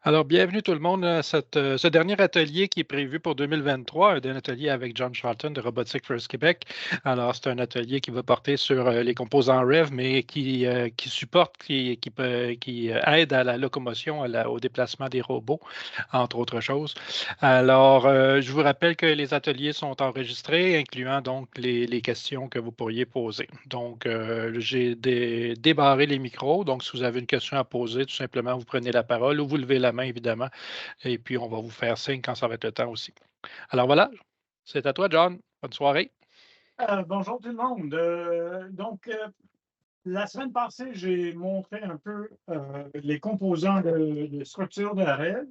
Alors, bienvenue tout le monde à ce dernier atelier qui est prévu pour 2023, un atelier avec John Charlton de Robotics First Québec. Alors, c'est un atelier qui va porter sur les composants REV, mais qui supporte, qui aide à la locomotion, au déplacement des robots, entre autres choses. Alors, je vous rappelle que les ateliers sont enregistrés, incluant donc les questions que vous pourriez poser. Donc, j'ai débarré les micros. Donc, si vous avez une question à poser, tout simplement, vous prenez la parole ou vous levez la main, évidemment, et puis on va vous faire signe quand ça va être le temps aussi. Alors voilà, c'est à toi, John. Bonne soirée. Bonjour tout le monde. La semaine passée, j'ai montré un peu les composants de structure de rêve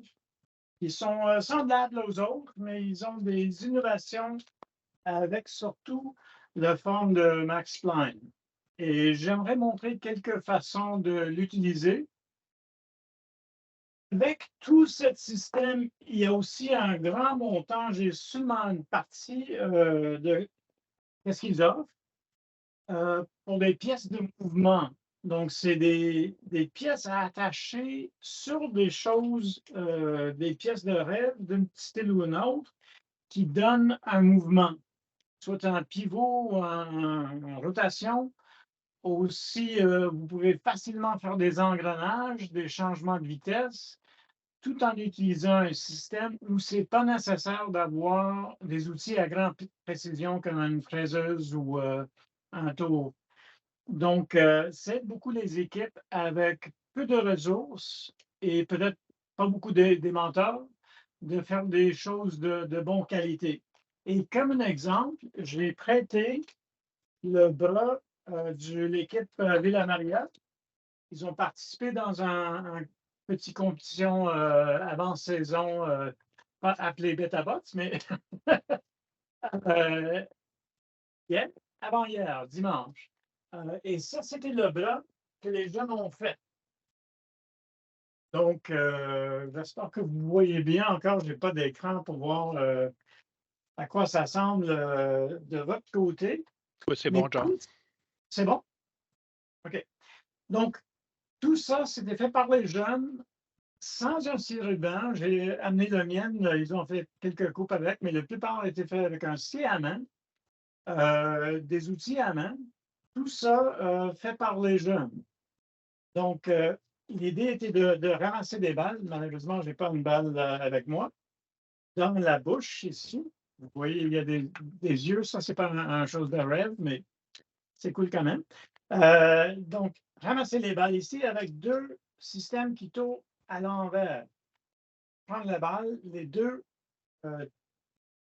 qui sont semblables aux autres, mais ils ont des innovations avec surtout la forme de Max Planck. Et j'aimerais montrer quelques façons de l'utiliser. Avec tout ce système, il y a aussi un grand montant. J'ai seulement une partie de ce qu'ils offrent. Pour des pièces de mouvement. Donc, c'est des pièces à attacher sur des choses, des pièces de rêve d'un petit style ou un autre qui donnent un mouvement, soit en pivot ou en rotation. Aussi, vous pouvez facilement faire des engrenages, des changements de vitesse, tout en utilisant un système où ce n'est pas nécessaire d'avoir des outils à grande précision comme une fraiseuse ou un tour. Donc, ça aide beaucoup les équipes avec peu de ressources et peut-être pas beaucoup des mentors de faire des choses de bonne qualité. Et comme un exemple, j'ai prêté le bras de l'équipe Villa Maria. Ils ont participé dans un petit compétition avant-saison, pas appelé Beta Bots, mais euh, hier, avant-hier, dimanche. Et ça, c'était le bras que les jeunes ont fait. Donc, j'espère que vous voyez bien encore. Je n'ai pas d'écran pour voir à quoi ça semble de votre côté. Oui, c'est Mais bon, John. tout, c'est bon? OK. Donc, tout ça, c'était fait par les jeunes sans un scie ruban. J'ai amené le mien. Ils ont fait quelques coupes avec, mais la plupart a été fait avec un scie à main, des outils à main. Tout ça fait par les jeunes. Donc, l'idée était de ramasser des balles. Malheureusement, je n'ai pas une balle avec moi. Dans la bouche, ici, vous voyez, il y a des yeux. Ça, ce n'est pas une chose de rêve, mais c'est cool quand même. Donc, ramasser les balles ici avec deux systèmes qui tournent à l'envers. Prendre la balle, les deux euh,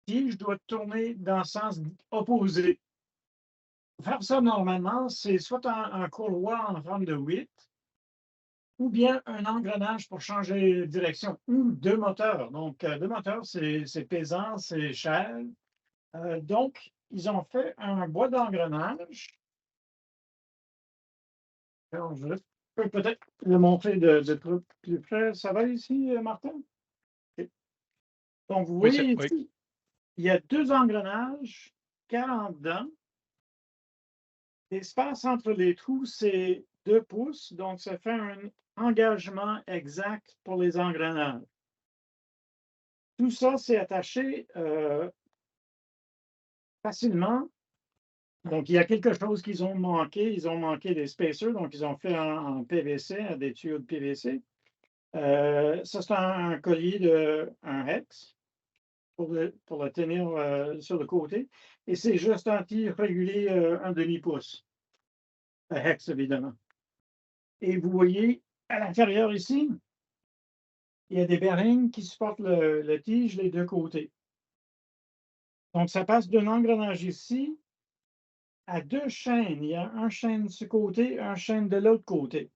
tiges doivent tourner dans le sens opposé. Pour faire ça, normalement, c'est soit un couloir en forme de 8, ou bien un engrenage pour changer de direction, ou deux moteurs. Donc, deux moteurs, c'est pesant, c'est cher. Donc, ils ont fait un bois d'engrenage. Alors, je peux peut-être le montrer de plus près. Ça va ici, Martin? OK. Donc, vous Oui, voyez oui. ici, il y a deux engrenages, 40 dedans. L'espace entre les trous, c'est 2 pouces, donc ça fait un engagement exact pour les engrenages. Tout ça, c'est attaché facilement. Donc, il y a quelque chose qu'ils ont manqué. Ils ont manqué des spacers, donc ils ont fait en PVC, des tuyaux de PVC. Ça, c'est un collier un hex pour le tenir sur le côté. Et c'est juste un tir régulier, un demi-pouce. Un hex, évidemment. Et vous voyez, à l'intérieur ici, il y a des bearings qui supportent le tige les deux côtés. Donc, ça passe d'un engrenage ici à deux chaînes. Il y a un chaîne de ce côté, un chaîne de l'autre côté.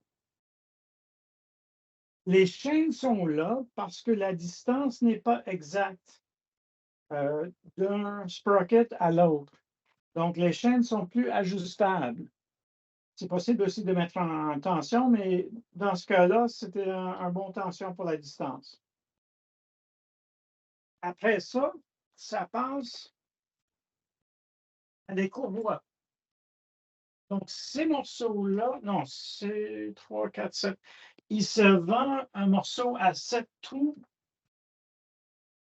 Les chaînes sont là parce que la distance n'est pas exacte d'un sprocket à l'autre. Donc, les chaînes sont plus ajustables. C'est possible aussi de mettre en tension, mais dans ce cas-là, c'était un bon tension pour la distance. Après ça, ça passe à des courroies. Donc, ces morceaux-là, non, c'est 3, 4, 7. Il se vend un morceau à 7 trous.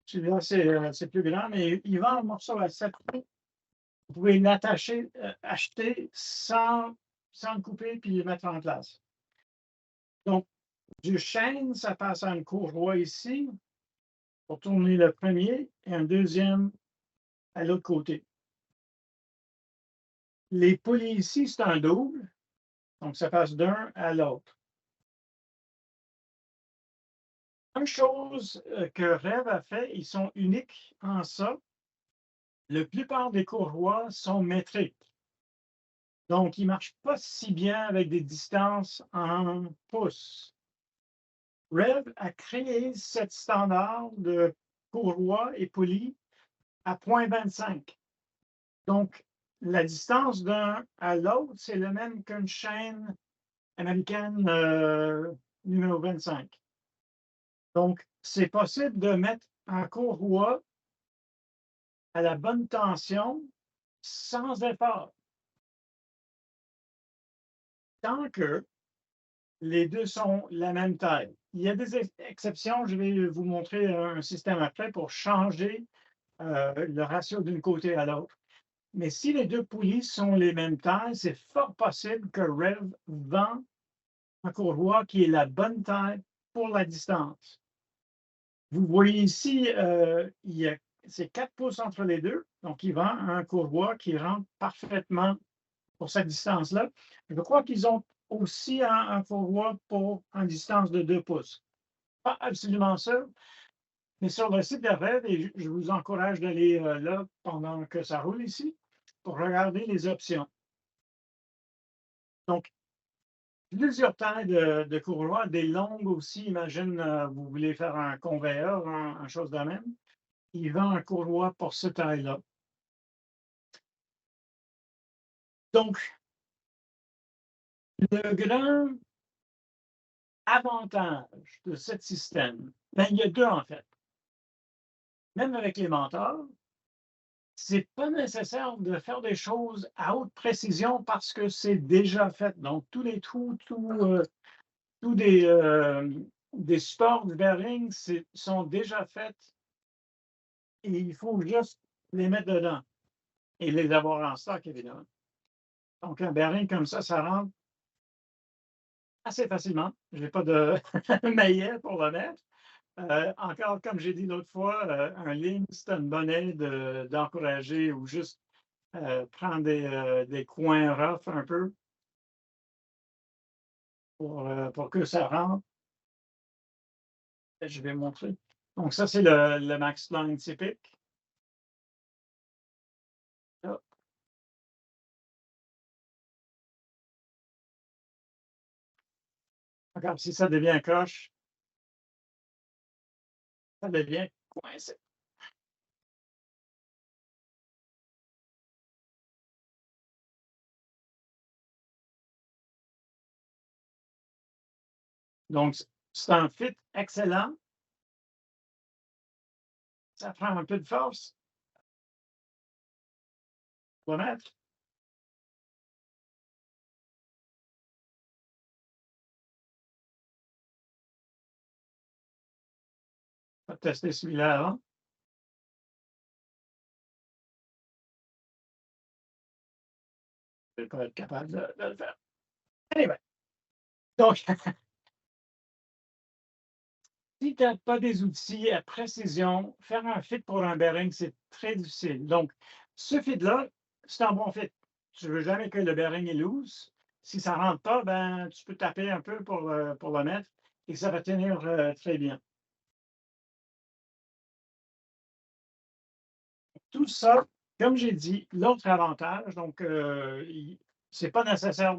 Celui-là, c'est plus grand, mais il vend un morceau à 7 trous. Vous pouvez l'attacher, acheter sans le couper puis le mettre en place. Donc, du chêne, ça passe à une courroie ici pour tourner le premier et un deuxième à l'autre côté. Les poulies ici, c'est un double, donc ça passe d'un à l'autre. Une chose que Rêve a fait, ils sont uniques en ça. La plupart des courroies sont métriques. Donc, ils ne marchent pas si bien avec des distances en pouces. Rêve a créé cette standard de courroie et poulie à 0,25. Donc, la distance d'un à l'autre, c'est le même qu'une chaîne américaine numéro 25. Donc, c'est possible de mettre en courroie à la bonne tension sans effort. Tant que les deux sont la même taille. Il y a des exceptions, je vais vous montrer un système après pour changer le ratio d'une côté à l'autre. Mais si les deux poulies sont les mêmes tailles, c'est fort possible que Rev vend un courroie qui est la bonne taille pour la distance. Vous voyez ici, c'est 4 pouces entre les deux, donc il vend un courroie qui rentre parfaitement pour cette distance-là. Je crois qu'ils ont aussi un courroie pour une distance de 2 pouces. Pas absolument sûr, mais sur le site de Rev, et je vous encourage d'aller là pendant que ça roule ici, pour regarder les options. Donc, plusieurs tailles de courroies, des longues aussi. Imagine, vous voulez faire un conveyeur, une chose de même. Il vend un courroie pour cette taille-là. Donc, le grand avantage de ce système, ben, il y a deux en fait. Même avec les mentors, c'est pas nécessaire de faire des choses à haute précision parce que c'est déjà fait. Donc, tous les trous, tous des supports du bearing sont déjà faits et il faut juste les mettre dedans et les avoir en stock, évidemment. Donc, un bearing comme ça rentre assez facilement. Je n'ai pas de maillet pour le mettre. Encore, comme j'ai dit l'autre fois, un ligne, c'est une bonne aide d'encourager ou juste prendre des coins rough un peu pour que ça rentre. Je vais montrer. Donc, ça, c'est le Maxline typique. Là. Regarde, si ça devient croche, ça devient coincé. Donc, c'est un fit excellent. Ça prend un peu de force. On va mettre. On va tester celui-là avant. Je ne vais pas être capable de le faire. Anyway. Donc, si tu n'as pas des outils à précision, faire un fit pour un bearing, c'est très difficile. Donc, ce fit-là, c'est un bon fit. Tu ne veux jamais que le bearing est loose. Si ça ne rentre pas, ben, tu peux taper un peu pour le mettre et ça va tenir très bien. Tout ça, comme j'ai dit, l'autre avantage, donc, ce n'est pas nécessaire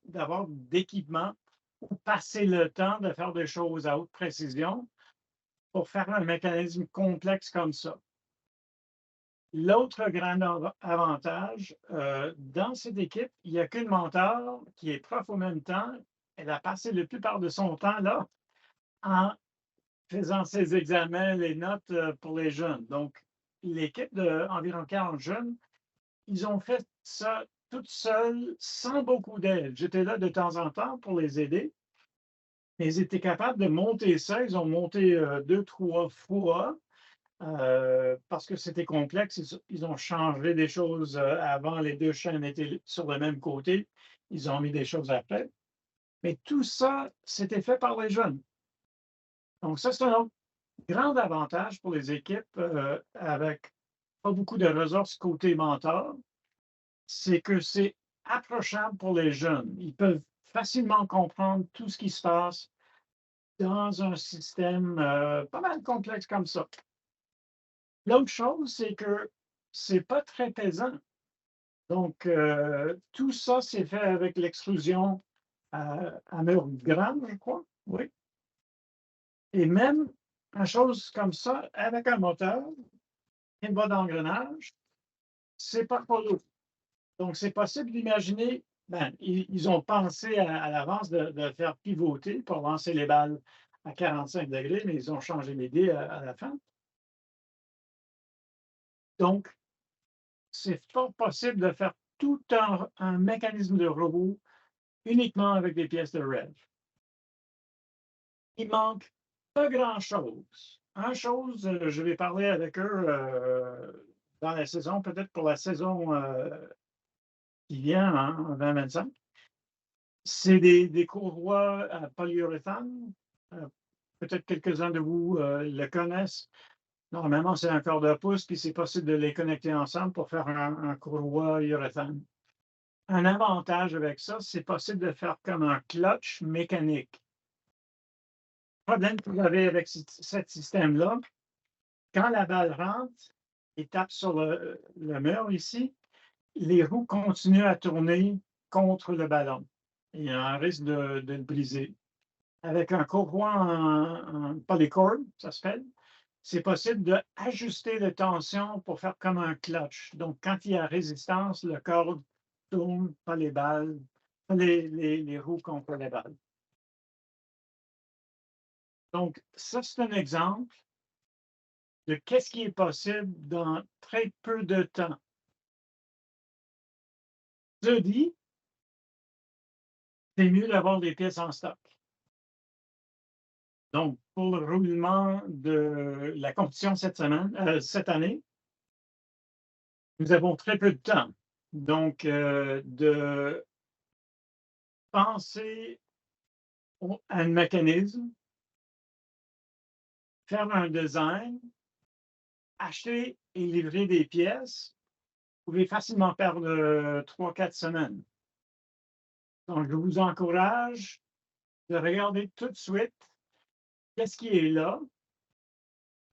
d'avoir d'équipement ou passer le temps de faire des choses à haute précision pour faire un mécanisme complexe comme ça. L'autre grand avantage, dans cette équipe, il n'y a qu'une mentor qui est prof en même temps. Elle a passé la plupart de son temps là en faisant ses examens, les notes pour les jeunes. Donc, l'équipe d'environ 40 jeunes, ils ont fait ça toutes seules, sans beaucoup d'aide. J'étais là de temps en temps pour les aider. Mais ils étaient capables de monter ça. Ils ont monté 2, 3 fois parce que c'était complexe. Ils ont changé des choses avant. Les deux chaînes étaient sur le même côté. Ils ont mis des choses après. Mais tout ça, c'était fait par les jeunes. Donc, ça, c'est un autre grand avantage pour les équipes avec pas beaucoup de ressources côté mentor. C'est que c'est approchable pour les jeunes. Ils peuvent facilement comprendre tout ce qui se passe dans un système pas mal complexe comme ça. L'autre chose, c'est que c'est pas très pesant. Donc, tout ça, c'est fait avec l'extrusion à mur gramme, je crois. Oui. Et même une chose comme ça, avec un moteur, une boîte d'engrenage, c'est pas pour l'eau. Donc, c'est possible d'imaginer, ben, ils ont pensé à l'avance de faire pivoter pour lancer les balles à 45 degrés, mais ils ont changé l'idée à la fin. Donc, c'est fort possible de faire tout un mécanisme de robot uniquement avec des pièces de REV. Il manque pas grand-chose. Une chose, je vais parler avec eux dans la saison, peut-être pour la saison qui vient, hein, en 2025. C'est des courroies à polyuréthane. Euh, Peut-être quelques-uns de vous le connaissent. Normalement, c'est un quart de pouce, puis c'est possible de les connecter ensemble pour faire un courroie urethane. Un avantage avec ça, c'est possible de faire comme un clutch mécanique. Le problème que vous avez avec ce système-là, quand la balle rentre et tape sur le mur ici, les roues continuent à tourner contre le ballon. Il y a un risque de le briser. Avec un courroie en polycord, ça s'appelle, c'est possible d'ajuster la tension pour faire comme un clutch. Donc, quand il y a résistance, le corps tourne, pas les balles, pas les roues contre les balles. Donc, ça, c'est un exemple de qu'est-ce qui est possible dans très peu de temps. Je dis, c'est mieux d'avoir des pièces en stock. Donc, pour le roulement de la compétition cette année, nous avons très peu de temps. Donc, de penser à un mécanisme, faire un design, acheter et livrer des pièces, vous pouvez facilement perdre 3, 4 semaines. Donc, je vous encourage de regarder tout de suite qu'est-ce qui est là,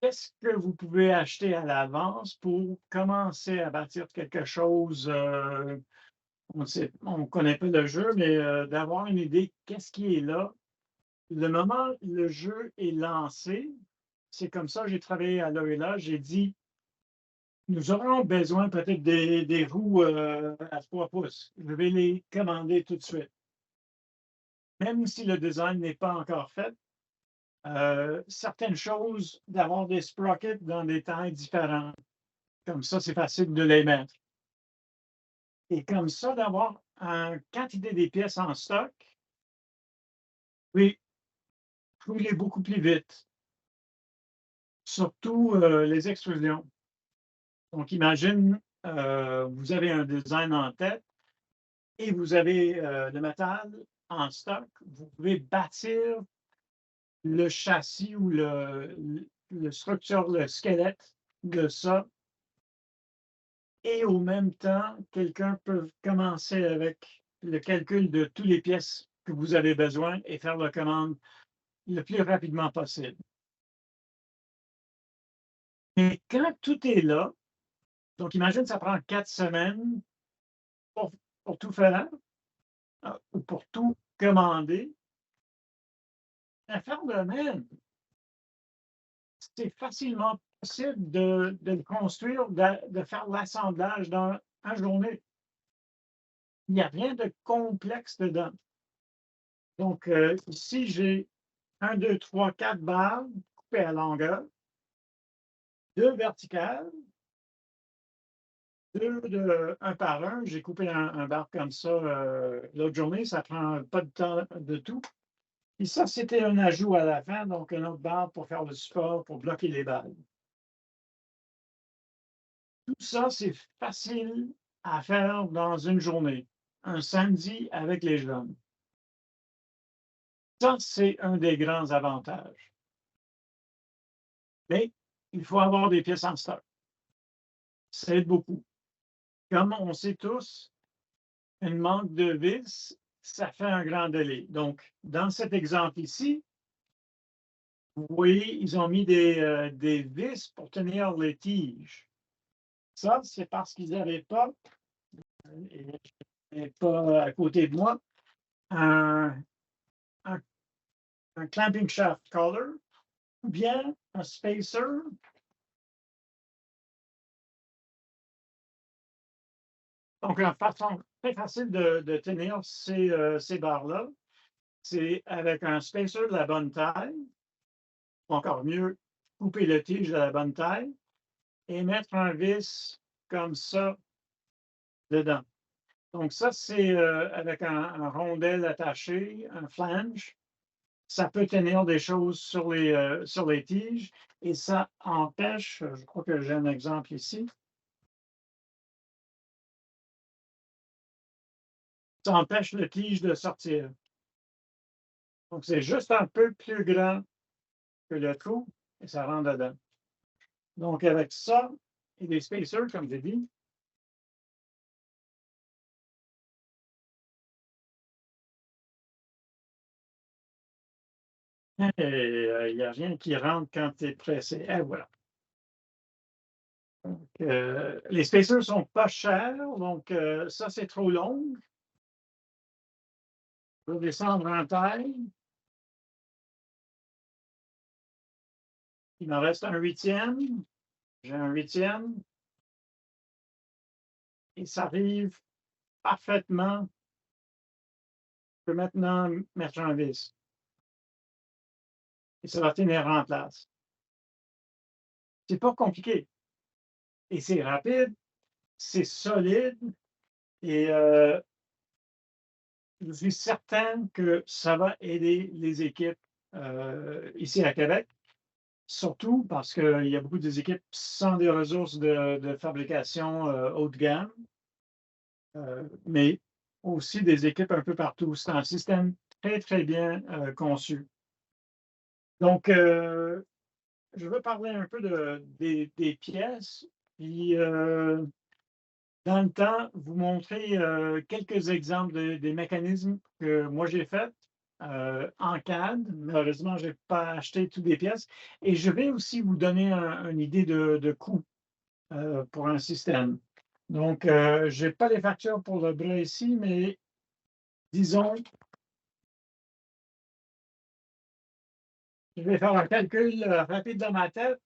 qu'est-ce que vous pouvez acheter à l'avance pour commencer à bâtir quelque chose. On ne connaît pas le jeu, mais d'avoir une idée qu'est-ce qui est là. Le moment où le jeu est lancé, c'est comme ça que j'ai travaillé à Loyola. J'ai dit, nous aurons besoin peut-être des roues à 3 pouces. Je vais les commander tout de suite. Même si le design n'est pas encore fait, certaines choses, d'avoir des sprockets dans des tailles différentes. Comme ça, c'est facile de les mettre. Et comme ça, d'avoir une quantité des pièces en stock, oui, rouler beaucoup plus vite. Surtout les extrusions. Donc, imagine, vous avez un design en tête et vous avez le métal en stock. Vous pouvez bâtir le châssis ou le structure, le squelette de ça. Et au même temps, quelqu'un peut commencer avec le calcul de toutes les pièces que vous avez besoin et faire la commande le plus rapidement possible. Et quand tout est là, donc imagine ça prend 4 semaines pour tout faire, ou pour tout commander, faire de même, c'est facilement possible de le construire, de faire l'assemblage dans une journée. Il n'y a rien de complexe dedans. Donc, ici, j'ai 1, 2, 3, 4 barres coupées à longueur, 2 verticales, un par un. J'ai coupé un bar comme ça l'autre journée. Ça prend pas de temps de tout. Et ça, c'était un ajout à la fin, donc un autre bar pour faire le support, pour bloquer les balles. Tout ça, c'est facile à faire dans une journée, un samedi avec les jeunes. Ça, c'est un des grands avantages. Mais il faut avoir des pièces en stock. Ça aide beaucoup. Comme on sait tous, un manque de vis, ça fait un grand délai. Donc, dans cet exemple ici, vous voyez, ils ont mis des vis pour tenir les tiges. Ça, c'est parce qu'ils n'avaient pas, et pas à côté de moi, un, un, un clamping shaft collar ou bien un spacer. Donc, une façon très facile de tenir ces barres-là, c'est avec un spacer de la bonne taille, ou encore mieux, couper le tige de la bonne taille et mettre un vis comme ça dedans. Donc, ça, c'est avec un rondelle attaché, un flange. Ça peut tenir des choses sur les tiges et ça empêche, je crois que j'ai un exemple ici, ça empêche le tige de sortir. Donc, c'est juste un peu plus grand que le trou et ça rentre dedans. Donc, avec ça et des spacers, comme j'ai dit, il n'y a rien qui rentre quand tu es pressé. Et voilà. Donc, les spacers ne sont pas chers, donc ça, c'est trop long. Je vais descendre en taille. Il m'en reste un huitième. J'ai un huitième. Et ça arrive parfaitement. Je peux maintenant mettre un vis. Et ça va tenir en place. C'est pas compliqué. Et c'est rapide, c'est solide. Et je suis certain que ça va aider les équipes ici à Québec, surtout parce qu'il y a beaucoup d'équipes sans des ressources de fabrication haut de gamme, mais aussi des équipes un peu partout. C'est un système très, très bien conçu. Donc, je veux parler un peu des pièces, puis dans le temps, vous montrer quelques exemples des mécanismes que moi j'ai faits en CAD. Malheureusement, je n'ai pas acheté toutes les pièces. Et je vais aussi vous donner une idée de coût pour un système. Donc, je n'ai pas les factures pour le bras ici, mais disons, je vais faire un calcul rapide dans ma tête.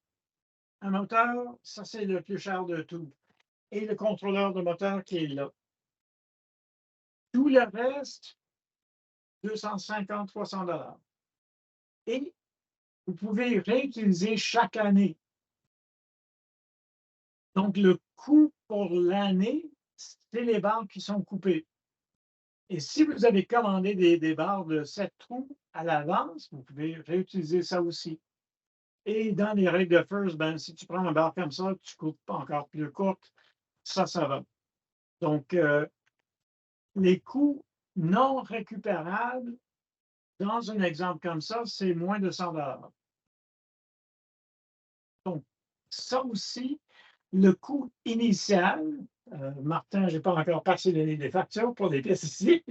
Un moteur, ça c'est le plus cher de tout. Et le contrôleur de moteur qui est là. Tout le reste, 250, 300 $. Et vous pouvez réutiliser chaque année. Donc, le coût pour l'année, c'est les barres qui sont coupées. Et si vous avez commandé des barres de 7 trous à l'avance, vous pouvez réutiliser ça aussi. Et dans les règles de FIRST, ben, si tu prends un barre comme ça, tu coupes encore plus courte, ça va. Donc, les coûts non récupérables, dans un exemple comme ça, c'est moins de 100 $. Donc, ça aussi, le coût initial, Martin, je n'ai pas encore passé les factures pour les pièces ici,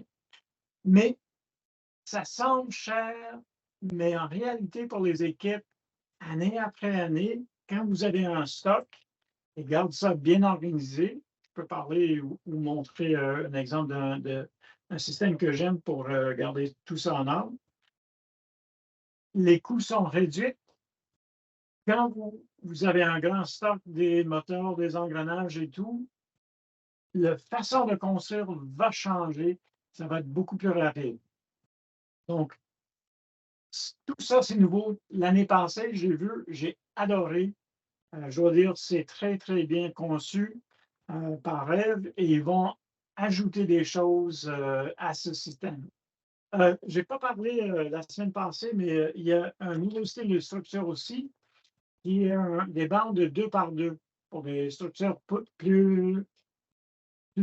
mais ça semble cher, mais en réalité, pour les équipes, année après année, quand vous avez un stock et garde ça bien organisé, je peux parler ou montrer un exemple d'un système que j'aime pour garder tout ça en ordre. Les coûts sont réduits. Quand vous avez un grand stock des moteurs, des engrenages et tout, la façon de construire va changer. Ça va être beaucoup plus rapide. Donc, tout ça, c'est nouveau. L'année passée, j'ai vu, j'ai adoré. Je dois dire, c'est très, très bien conçu. par Rev et ils vont ajouter des choses à ce système. Je n'ai pas parlé la semaine passée, mais il y a un nouveau style de structure aussi, qui est des bandes de 2 par 2 pour des structures plus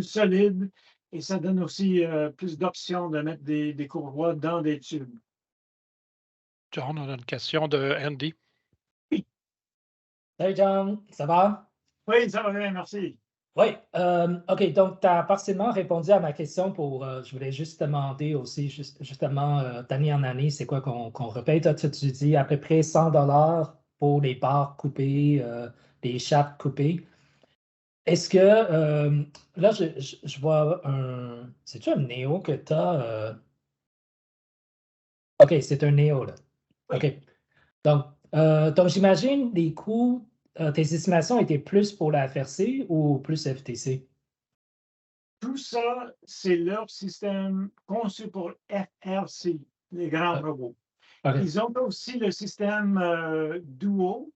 solides et ça donne aussi plus d'options de mettre des courroies dans des tubes. John, on a une question de Andy. Oui, Salut John, ça va? oui, ça va bien, merci. Oui, OK, donc tu as partiellement répondu à ma question pour, je voulais juste demander aussi, justement, d'année en année, c'est quoi qu'on répète? Toi, tu dis à peu près 100 $ pour les barres coupées, les shafts coupés. Est-ce que, là, je vois un, c'est-tu un Néo que tu as? OK, c'est un Néo, là. Oui. OK, donc j'imagine les coûts, tes estimations étaient plus pour la FRC ou plus FTC? Tout ça, c'est leur système conçu pour FRC, les grands Ah, robots. OK. Ils ont aussi le système Duo,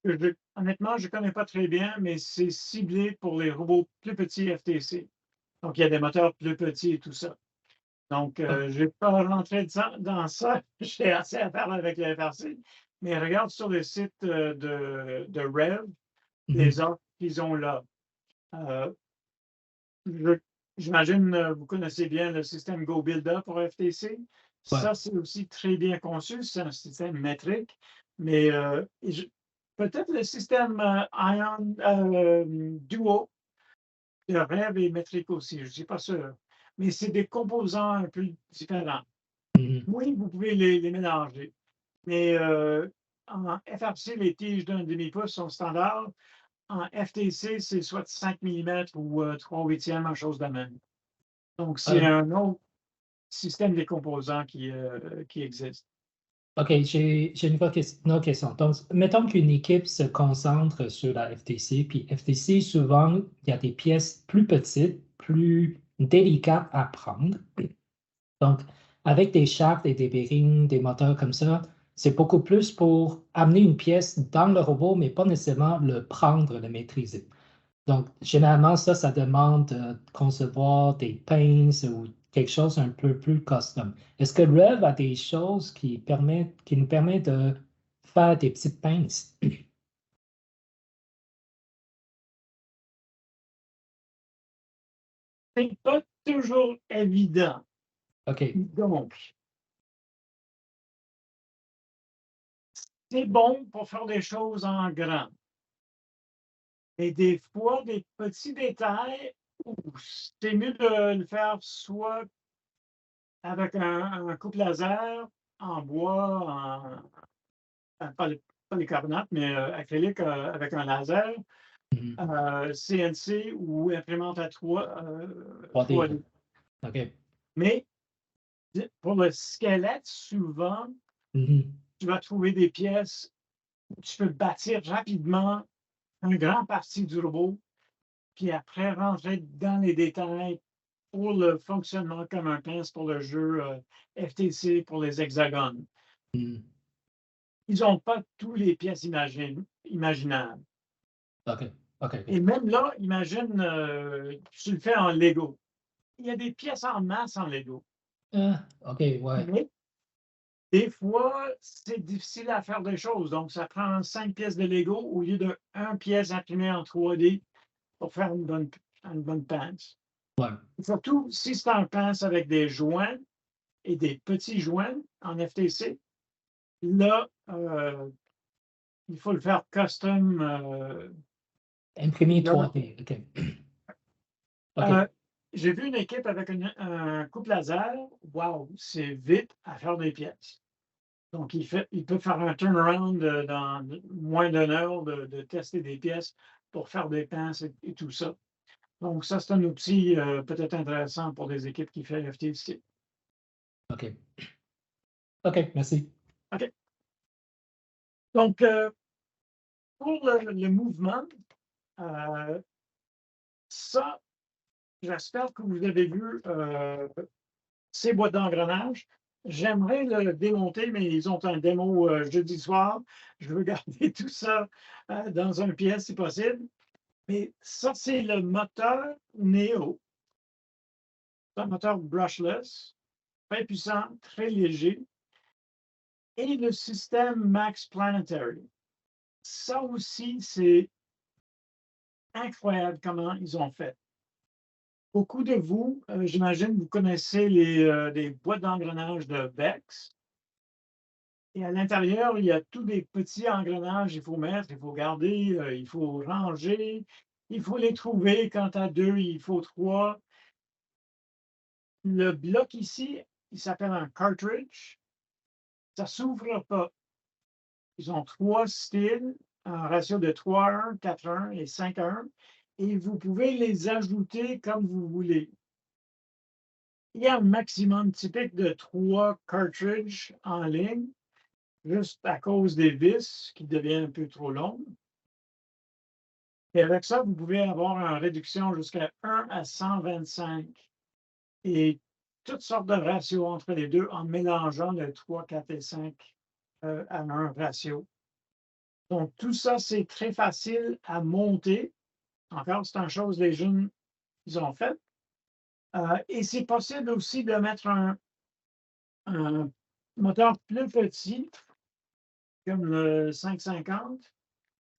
que honnêtement, je ne connais pas très bien, mais c'est ciblé pour les robots plus petits FTC. Donc, il y a des moteurs plus petits et tout ça. Donc, je ne vais pas rentrer dans ça. J'ai assez à faire avec les FRC. Mais regarde sur le site de Rev, les offres qu'ils ont là. Euh, J'imagine vous connaissez bien le système GoBuilder pour FTC. Ouais. Ça, c'est aussi très bien conçu. C'est un système métrique. Mais peut-être le système Ion Duo de Rev est métrique aussi. Je ne suis pas sûr. Mais c'est des composants un peu différents. Mhm. Oui, vous pouvez les mélanger. Mais en FRC, les tiges d'un demi-pouce sont standards. En FTC, c'est soit 5 mm ou 3/8, en chose de même. Donc, c'est un autre système des composants qui existe. OK, j'ai une autre question. Donc, mettons qu'une équipe se concentre sur la FTC, puis FTC, souvent, il y a des pièces plus petites, plus délicates à prendre. Donc, avec des shafts et des bearings, des moteurs comme ça, c'est beaucoup plus pour amener une pièce dans le robot, mais pas nécessairement le prendre, le maîtriser. Donc, généralement, ça demande de concevoir des pinces ou quelque chose un peu plus custom. Est-ce que Rev a des choses qui nous permettent de faire des petites pinces? C'est pas toujours évident. OK. Donc, c'est bon pour faire des choses en grand. Et des fois, des petits détails, c'est mieux de le faire soit avec un coupe laser en bois, pas les carbonates, mais acrylique avec un laser, Mhm. CNC ou imprimante à 3D. 3D. OK. Mais pour le squelette, souvent, Mhm. tu vas trouver des pièces où tu peux bâtir rapidement un grand parti du robot, puis après rentrer dans les détails pour le fonctionnement comme un pince pour le jeu FTC pour les hexagones. Mhm. Ils n'ont pas toutes les pièces imaginables. OK. OK. Et même là, imagine, tu le fais en Lego. Il y a des pièces en masse en Lego. OK, ouais. Mais des fois, c'est difficile à faire des choses. Donc, ça prend 5 pièces de Lego au lieu de 1 pièce imprimée en 3D pour faire une bonne pince. Ouais. Surtout si c'est un pince avec des joints et des petits joints en FTC, là, il faut le faire custom. Imprimé 3D. OK. OK. J'ai vu une équipe avec un coupe laser. Wow, c'est vite à faire des pièces. Donc, il peut faire un turnaround dans moins d'une heure de tester des pièces pour faire des pinces et tout ça. Donc, ça, c'est un outil peut-être intéressant pour des équipes qui font FTC. OK. OK, merci. OK. Donc, pour le mouvement, ça, j'espère que vous avez vu ces boîtes d'engrenages. J'aimerais le démonter, mais ils ont un démo jeudi soir. Je veux garder tout ça dans une pièce si possible. Mais ça, c'est le moteur Neo. C'est un moteur brushless, très puissant, très léger. Et le système Max Planetary. Ça aussi, c'est incroyable comment ils ont fait. Beaucoup de vous, j'imagine, vous connaissez les boîtes d'engrenages de VEX. Et à l'intérieur, il y a tous des petits engrenages qu'il faut mettre, il faut garder, il faut ranger, il faut les trouver. Quand à 2, il faut 3. Le bloc ici, il s'appelle un cartridge. Ça ne s'ouvre pas. Ils ont 3 styles, un ratio de 3:1, 4:1 et 5:1. Et vous pouvez les ajouter comme vous voulez. Il y a un maximum typique de 3 cartridges en ligne, juste à cause des vis qui deviennent un peu trop longues. Et avec ça, vous pouvez avoir une réduction jusqu'à 1 à 125 et toutes sortes de ratios entre les deux en mélangeant le 3, 4 et 5 à 1 ratio. Donc, tout ça, c'est très facile à monter. Encore, c'est une chose que les jeunes ils ont fait. Et c'est possible aussi de mettre un moteur plus petit, comme le 550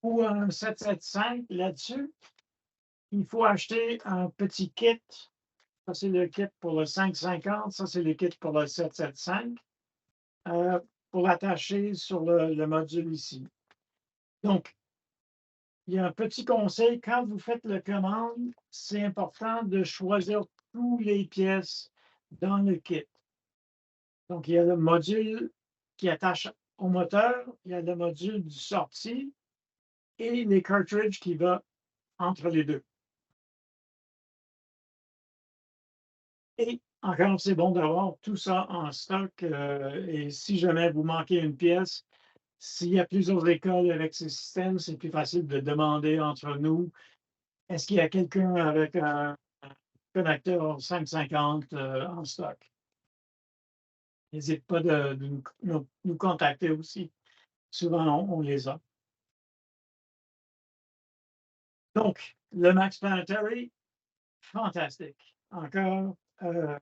ou un 775 là-dessus. Il faut acheter un petit kit. Ça, c'est le kit pour le 550. Ça, c'est le kit pour le 775 pour attacher sur le module ici. Donc, il y a un petit conseil. Quand vous faites la commande, c'est important de choisir toutes les pièces dans le kit. Donc, il y a le module qui attache au moteur, il y a le module du sortie et les cartridges qui vont entre les deux. Et encore, c'est bon d'avoir tout ça en stock. Et si jamais vous manquez une pièce, s'il y a plusieurs écoles avec ce système, c'est plus facile de demander entre nous, est-ce qu'il y a quelqu'un avec un connecteur 550 en stock? N'hésitez pas de nous contacter aussi. Souvent, on les a. Donc, le Max Planetary, fantastique. Encore, il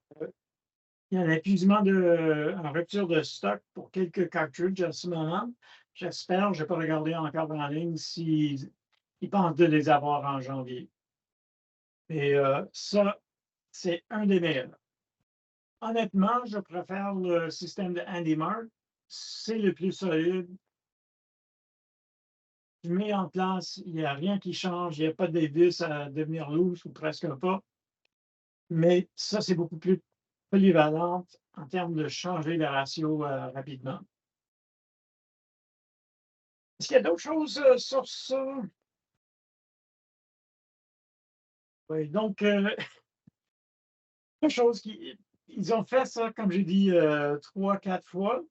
y a un épuisement en rupture de stock pour quelques cartridges à ce moment. J'espère, je n'ai pas regardé encore en ligne s'ils pensent de les avoir en janvier. Et ça, c'est un des meilleurs. Honnêtement, je préfère le système de HandyMart. C'est le plus solide. Je mets en place, il n'y a rien qui change, il n'y a pas de vis à devenir loose ou presque pas. Mais ça, c'est beaucoup plus polyvalente en termes de changer les ratios rapidement. Est-ce qu'il y a d'autres choses sur ça? Oui, donc, une chose ils ont fait ça, comme j'ai dit, 3, 4 fois.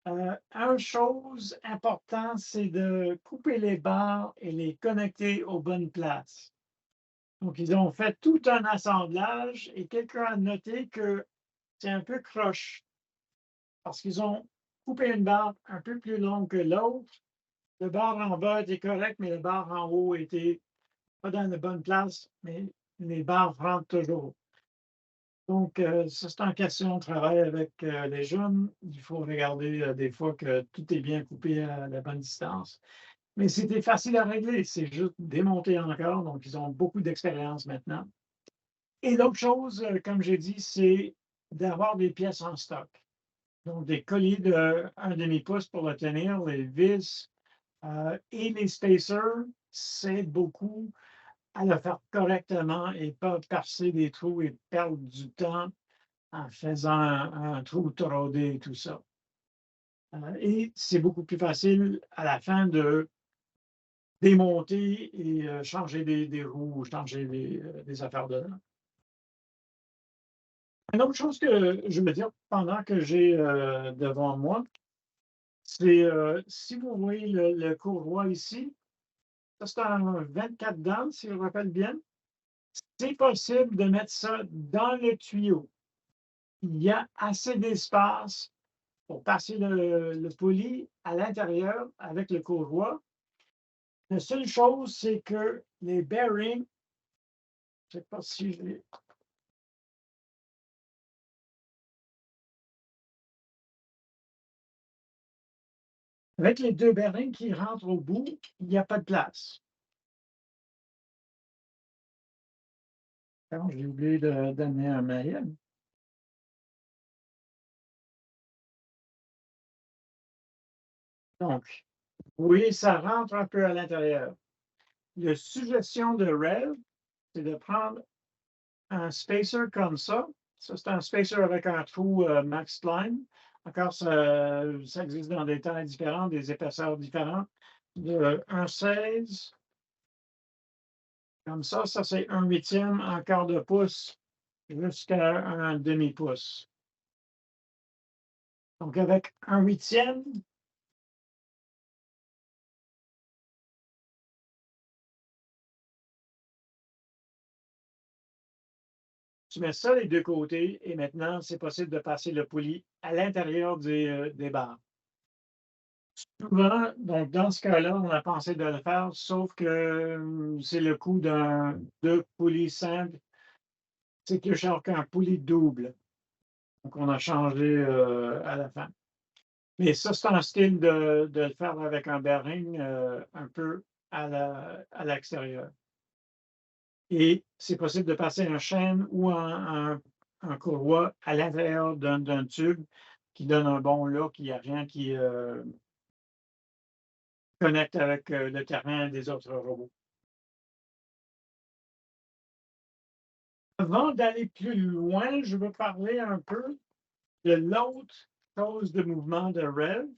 Une chose importante, c'est de couper les barres et les connecter aux bonnes places. Donc, ils ont fait tout un assemblage et quelqu'un a noté que c'est un peu croche parce qu'ils ont coupé une barre un peu plus longue que l'autre. Le barre en bas était correct, mais le barre en haut était pas dans la bonne place, mais les barres rentrent toujours. Donc, ça, c'est une question de travail avec les jeunes. Il faut regarder des fois que tout est bien coupé à la bonne distance. Mais c'était facile à régler, c'est juste démonter encore. Donc, ils ont beaucoup d'expérience maintenant. Et l'autre chose, comme j'ai dit, c'est d'avoir des pièces en stock. Donc, des colliers de 1/2 pouce pour le tenir, les vis et les spacers, c'est beaucoup à le faire correctement et pas percer des trous et perdre du temps en faisant un trou tordé et tout ça. Et c'est beaucoup plus facile à la fin de démonter et changer des roues, changer des affaires dedans. Une autre chose que je veux dire pendant que j'ai devant moi, c'est si vous voyez le courroie ici, ça c'est un 24 dents, si je me rappelle bien. C'est possible de mettre ça dans le tuyau. Il y a assez d'espace pour passer le poli à l'intérieur avec le courroie. La seule chose, c'est qu'il les bearings, je ne sais pas si je les... Avec les deux bearings qui rentrent au bout, il n'y a pas de place. J'ai oublié de donner un maillet. Donc, oui, ça rentre un peu à l'intérieur. La suggestion de Rev, c'est de prendre un spacer comme ça. Ça, c'est un spacer avec un trou max line. Encore, ça existe dans des tailles différentes, des épaisseurs différentes. De 1,16, comme ça c'est 1/8, un quart de pouce jusqu'à un demi-pouce. Donc, avec 1/8, tu mets ça les deux côtés et maintenant, c'est possible de passer le poulie à l'intérieur des barres. Souvent, donc dans ce cas-là, on a pensé de le faire, sauf que c'est le coût de poulies simples. C'est plus cher qu'un poulie double. Donc, on a changé à la fin. Mais ça, c'est un style de le faire avec un bearing un peu à l'extérieur. Et c'est possible de passer un chêne ou un courroie à l'intérieur d'un tube qui donne un bon look. Il n'y a rien qui connecte avec le terrain des autres robots. Avant d'aller plus loin, je veux parler un peu de l'autre chose de mouvement de Rev.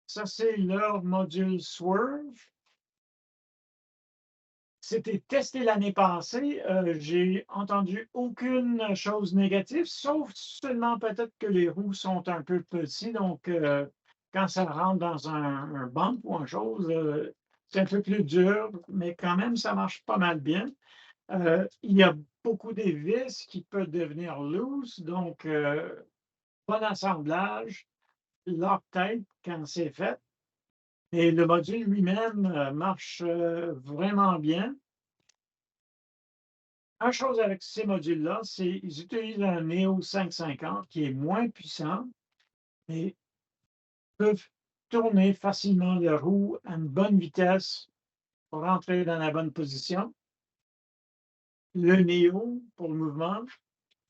Ça, c'est leur module Swerve. C'était testé l'année passée. J'ai entendu aucune chose négative, sauf seulement peut-être que les roues sont un peu petits. Donc, quand ça rentre dans un bump ou une chose, c'est un peu plus dur, mais quand même, ça marche pas mal bien. Il y a beaucoup de vis qui peuvent devenir loose, donc bon assemblage, Loctite quand c'est fait. Et le module lui-même marche vraiment bien. Une chose avec ces modules-là, c'est qu'ils utilisent un Neo 550 qui est moins puissant, mais peuvent tourner facilement la roue à une bonne vitesse pour rentrer dans la bonne position. Le Neo, pour le mouvement,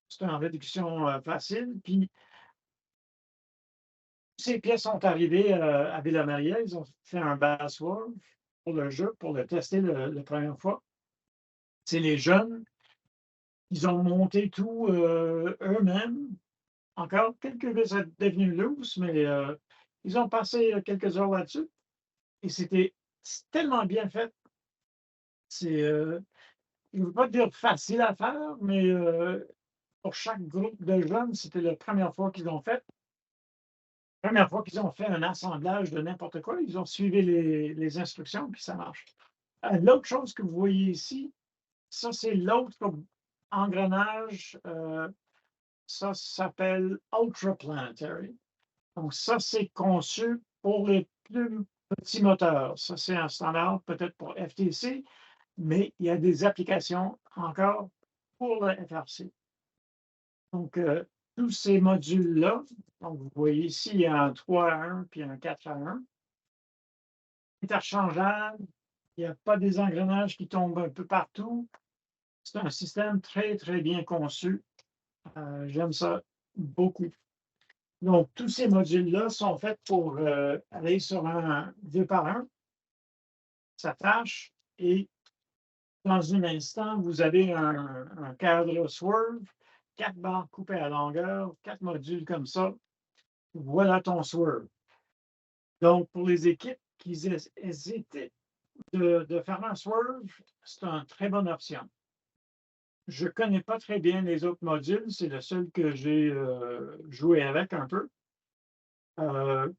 c'est en réduction facile. Puis, ces pièces sont arrivées à Villa-Maria. Ils ont fait un Bassworld pour le jeu, pour le tester la première fois. C'est les jeunes. Ils ont monté tout eux-mêmes. Encore quelques vis devenues loose, mais ils ont passé quelques heures là-dessus. Et c'était tellement bien fait. C'est, je ne veux pas dire facile à faire, mais pour chaque groupe de jeunes, c'était la première fois qu'ils l'ont fait. Première fois qu'ils ont fait un assemblage de n'importe quoi, ils ont suivi les instructions, puis ça marche. L'autre chose que vous voyez ici, ça, c'est l'autre engrenage. Ça s'appelle Ultraplanetary. Donc, ça, c'est conçu pour les plus petits moteurs. Ça, c'est un standard peut-être pour FTC, mais il y a des applications encore pour le FRC. Donc, tous ces modules-là, donc vous voyez ici, il y a un 3-1 puis un 4-1. Interchangeable, il n'y a pas des engrenages qui tombent un peu partout. C'est un système très, très bien conçu. J'aime ça beaucoup. Donc, tous ces modules-là sont faits pour aller sur un 2x1. Ça tâche et dans un instant, vous avez un cadre Swerve, 4 barres coupées à longueur, 4 modules comme ça. Voilà ton Swerve. Donc, pour les équipes qui hésitent de faire un Swerve, c'est une très bonne option. Je ne connais pas très bien les autres modules. C'est le seul que j'ai joué avec un peu. Je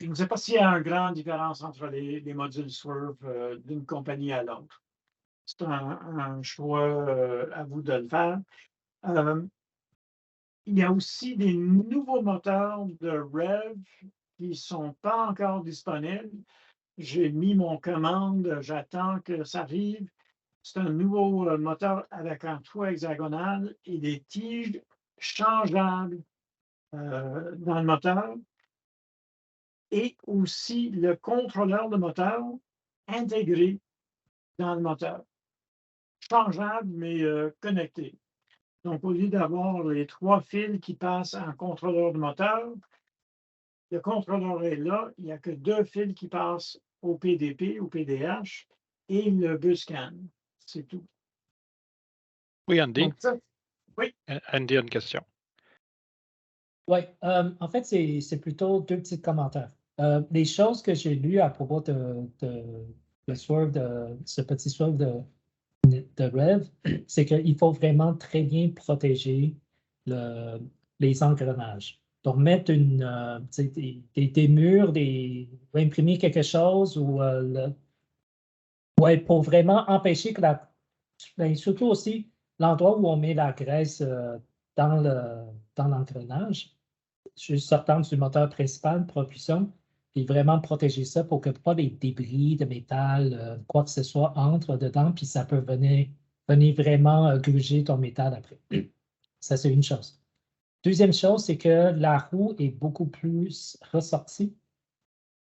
ne sais pas s'il y a une grande différence entre les modules Swerve d'une compagnie à l'autre. C'est un choix à vous de le faire. Il y a aussi des nouveaux moteurs de Rev qui ne sont pas encore disponibles. J'ai mis mon commande, j'attends que ça arrive. C'est un nouveau moteur avec un toit hexagonal et des tiges changeables dans le moteur et aussi le contrôleur de moteur intégré dans le moteur. Changeable, mais connecté. Donc, au lieu d'avoir les 3 fils qui passent en contrôleur de moteur, le contrôleur est là, il n'y a que 2 fils qui passent au PDP, au PDH et le buscan. C'est tout. Oui, Andy. Donc, ça, oui. Andy a une question. Oui, en fait, c'est plutôt 2 petits commentaires. Les choses que j'ai lues à propos de ce petit swerve de Rev, c'est qu'il faut vraiment très bien protéger les engrenages. Donc, mettre des murs, ou imprimer quelque chose, ou ouais, pour vraiment empêcher que surtout aussi l'endroit où on met la graisse dans l'engrenage, juste sortant du moteur principal, propulsion, puis vraiment protéger ça pour que pas des débris de métal, quoi que ce soit, entre dedans, puis ça peut venir vraiment gruger ton métal après. Ça, c'est une chose. Deuxième chose, c'est que la roue est beaucoup plus ressortie.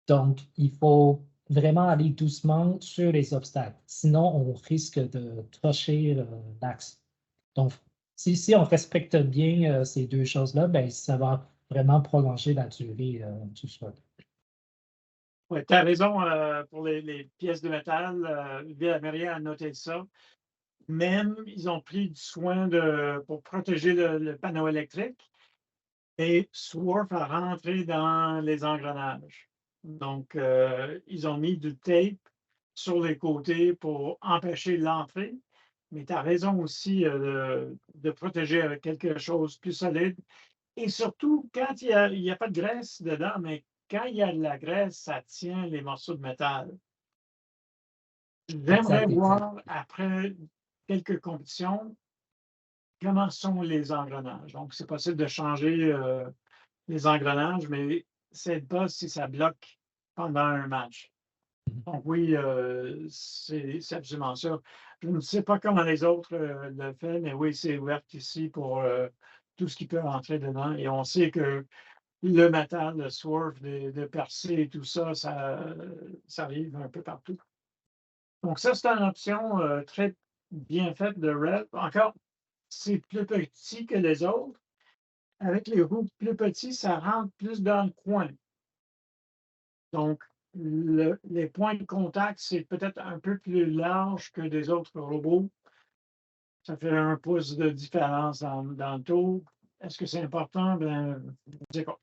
Donc, il faut vraiment aller doucement sur les obstacles. Sinon, on risque de trocher l'axe. Donc, si on respecte bien ces 2 choses-là, ben, ça va vraiment prolonger la durée du sol. Oui, tu as raison pour les pièces de métal. Ville Américaine a noté ça. Même, ils ont pris du soin pour protéger le panneau électrique et Swarf a rentré dans les engrenages. Donc, ils ont mis du tape sur les côtés pour empêcher l'entrée. Mais tu as raison aussi de protéger avec quelque chose de plus solide. Et surtout, quand il y a pas de graisse dedans, mais quand il y a de la graisse, ça tient les morceaux de métal. J'aimerais voir, après quelques compétitions, comment sont les engrenages. Donc, c'est possible de changer les engrenages, mais c'est pas si ça bloque pendant un match. Donc oui, c'est absolument ça. Je ne sais pas comment les autres le font, mais oui, c'est ouvert ici pour tout ce qui peut rentrer dedans. Et on sait que le métal, le swerve, de percer et tout ça, ça arrive un peu partout. Donc ça, c'est une option très bien faite de Rev. Encore, c'est plus petit que les autres. Avec les roues plus petits, ça rentre plus dans le coin. Donc, les points de contact, c'est peut-être un peu plus large que des autres robots. Ça fait 1 pouce de différence dans le taux. Est-ce que c'est important? Ben, je ne sais pas.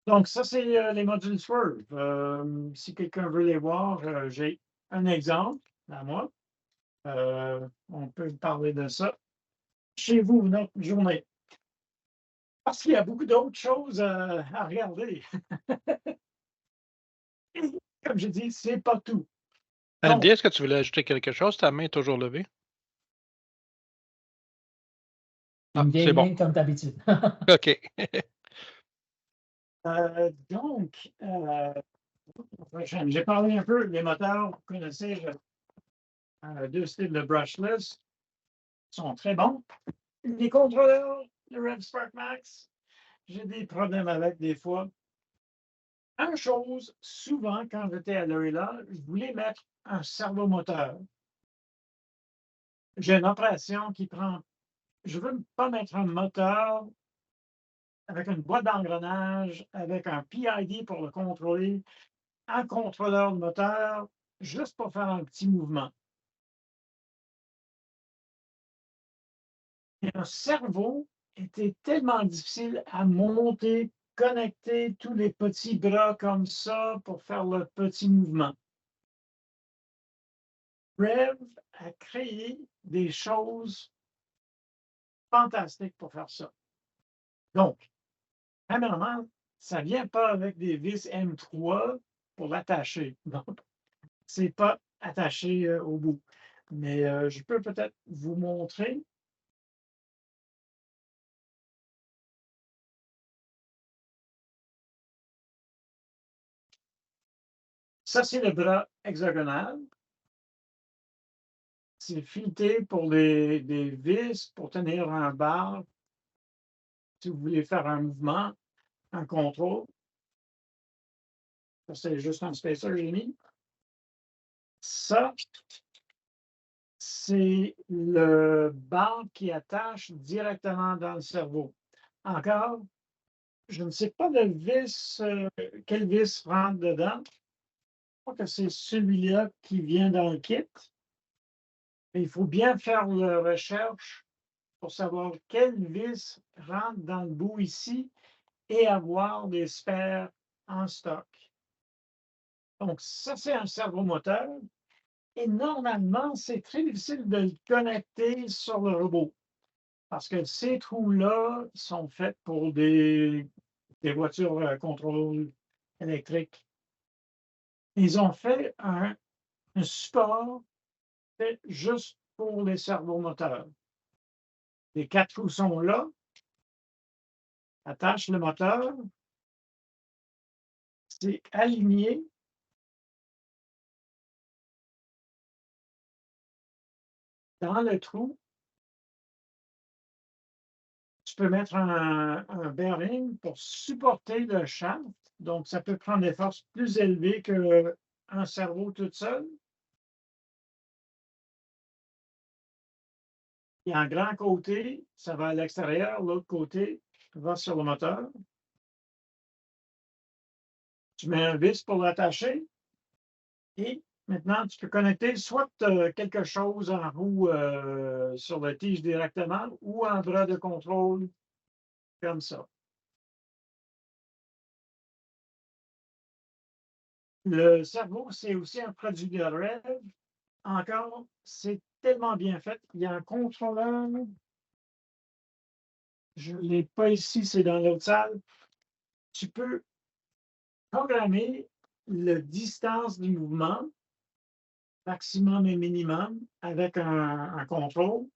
Donc, ça, c'est les modules Swerve. Si quelqu'un veut les voir, j'ai un exemple à moi. On peut parler de ça chez vous notre journée. Parce qu'il y a beaucoup d'autres choses à regarder. Comme je dis, c'est pas tout. Andy, est-ce que tu voulais ajouter quelque chose? Ta main est toujours levée. Une vieille c'est bon. main comme d'habitude. OK. Donc, j'ai parlé un peu des moteurs. Vous connaissez 2 styles de brushless. Sont très bons. Les contrôleurs, le Rev Spark Max, j'ai des problèmes avec des fois. Une chose, souvent, quand j'étais à l'OELA, je voulais mettre un servomoteur. J'ai une impression qui prend. Je ne veux pas mettre un moteur avec une boîte d'engrenage, avec un PID pour le contrôler, un contrôleur de moteur, juste pour faire un petit mouvement. Et un cerveau était tellement difficile à monter, connecter tous les petits bras comme ça pour faire le petit mouvement. Rev a créé des choses fantastiques pour faire ça. Donc, premièrement, ça ne vient pas avec des vis M3 pour l'attacher. Donc, ce n'est pas attaché au bout. Mais je peux peut-être vous montrer. Ça, c'est le bras hexagonal. C'est fileté pour des vis pour tenir un bar. Si vous voulez faire un mouvement, un contrôle. Ça, c'est juste un spacer que j'ai mis. Ça, c'est le bar qui attache directement dans le cerveau. Encore, je ne sais pas quel vis rentre dedans. Je crois que c'est celui-là qui vient dans le kit. Mais il faut bien faire la recherche pour savoir quel vis rentre dans le bout ici et avoir des spares en stock. Donc, ça, c'est un servomoteur. Et normalement, c'est très difficile de le connecter sur le robot parce que ces trous-là sont faits pour des voitures à contrôle électrique. Ils ont fait un support fait juste pour les servomoteurs. Les 4 trous sont là, attache le moteur, c'est aligné. Dans le trou, tu peux mettre un bearing pour supporter le shaft. Donc, ça peut prendre des forces plus élevées qu'un servo tout seul. Il y a un grand côté, ça va à l'extérieur, l'autre côté va sur le moteur. Tu mets un vis pour l'attacher et maintenant, tu peux connecter soit quelque chose en roue sur la tige directement ou un bras de contrôle comme ça. Le cerveau, c'est aussi un produit de rêve. Encore, c'est tellement bien fait. Il y a un contrôleur. Je ne l'ai pas ici, c'est dans l'autre salle. Tu peux programmer la distance du mouvement, maximum et minimum, avec un contrôle.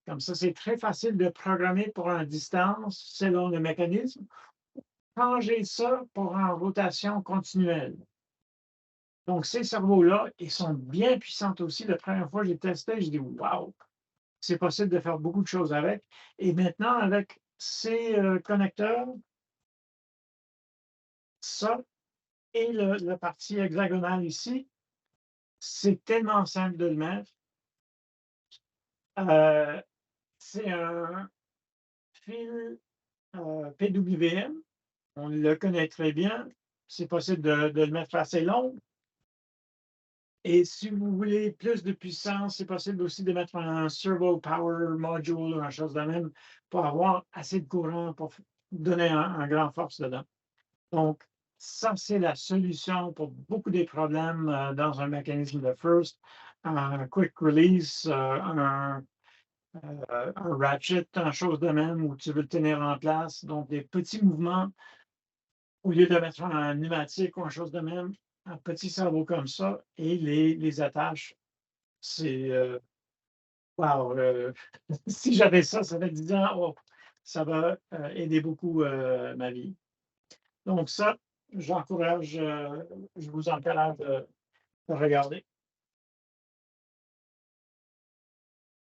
Comme ça, c'est très facile de programmer pour une distance selon le mécanisme. Changer ça pour en rotation continuelle. Donc, ces cerveaux-là, ils sont bien puissants aussi. La première fois que j'ai testé, j'ai dit « Wow! » C'est possible de faire beaucoup de choses avec. Et maintenant, avec ces connecteurs, ça et la partie hexagonale ici, c'est tellement simple de le mettre. C'est un fil PWM. On le connaît très bien. C'est possible de le mettre assez long. Et si vous voulez plus de puissance, c'est possible aussi de mettre un Servo Power Module ou une chose de même pour avoir assez de courant pour donner un grand force dedans. Donc, ça, c'est la solution pour beaucoup des problèmes dans un mécanisme de first. Un quick release, un ratchet, une chose de même où tu veux le tenir en place. Donc, des petits mouvements, au lieu de mettre un pneumatique ou une chose de même, un petit cerveau comme ça et les attaches. C'est wow! Si j'avais ça, ça fait 10 ans, oh, ça va aider beaucoup ma vie. Donc, ça, j'encourage, je vous encourage de regarder.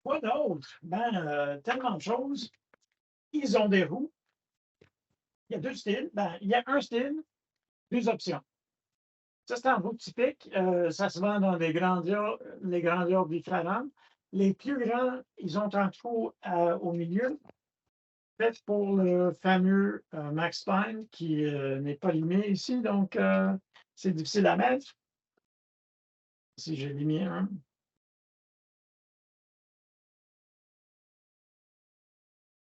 Quoi d'autre? Ben, tellement de choses. Ils ont des roues. Il y a 2 styles. Ben, il y a un style, 2 options. Ça, c'est un roue typique. Ça se vend dans les grandeurs différentes. Les plus grands, ils ont un trou au milieu, fait pour le fameux Max Spine qui n'est pas limé ici, donc c'est difficile à mettre. Si j'ai mis un.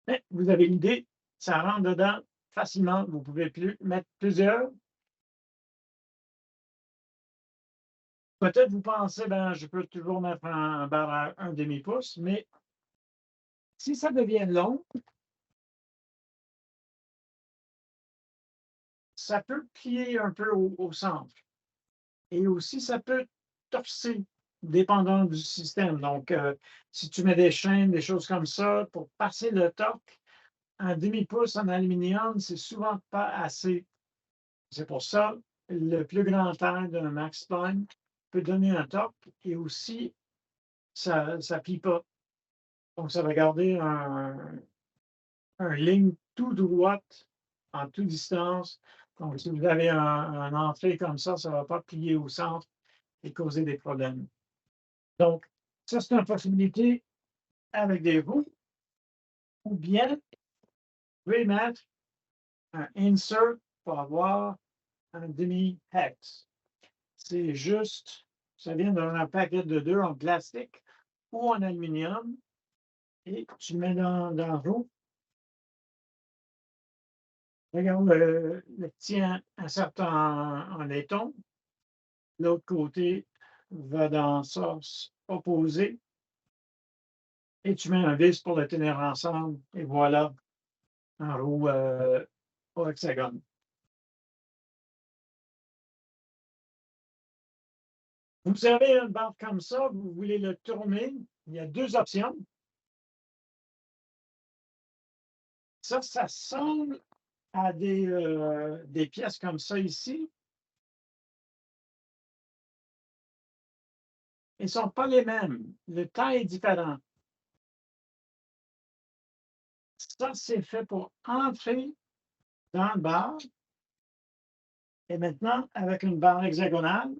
Mais vous avez l'idée, ça rentre dedans facilement. Vous pouvez mettre plusieurs. Peut-être vous pensez, ben, je peux toujours mettre un bar à 1 demi-pouce, mais si ça devient long, ça peut plier un peu au centre. Et aussi, ça peut torser, dépendant du système. Donc, si tu mets des chaînes, des choses comme ça, pour passer le torque, un demi-pouce en aluminium, c'est souvent pas assez. C'est pour ça, le plus grand taille d'un max spline peut donner un torque et aussi ça ne plie pas. Donc, ça va garder un ligne tout droite en toute distance. Donc, si vous avez un entrée comme ça ne va pas plier au centre et causer des problèmes. Donc, ça, c'est une possibilité avec des roues. Ou bien, vous pouvez mettre un insert pour avoir un demi-hex. C'est juste, ça vient d'un paquet de 2 en plastique ou en aluminium. Et tu mets dans la roue. Regarde, le tien inserte en laiton. L'autre côté va dans le sens opposé. Et tu mets un vis pour le tenir ensemble. Et voilà, en roue au hexagone. Vous avez une barre comme ça, vous voulez le tourner. Il y a 2 options. Ça ressemble à des pièces comme ça ici. Ils ne sont pas les mêmes. Le temps est différent. Ça, c'est fait pour entrer dans le bar. Et maintenant, avec une barre hexagonale,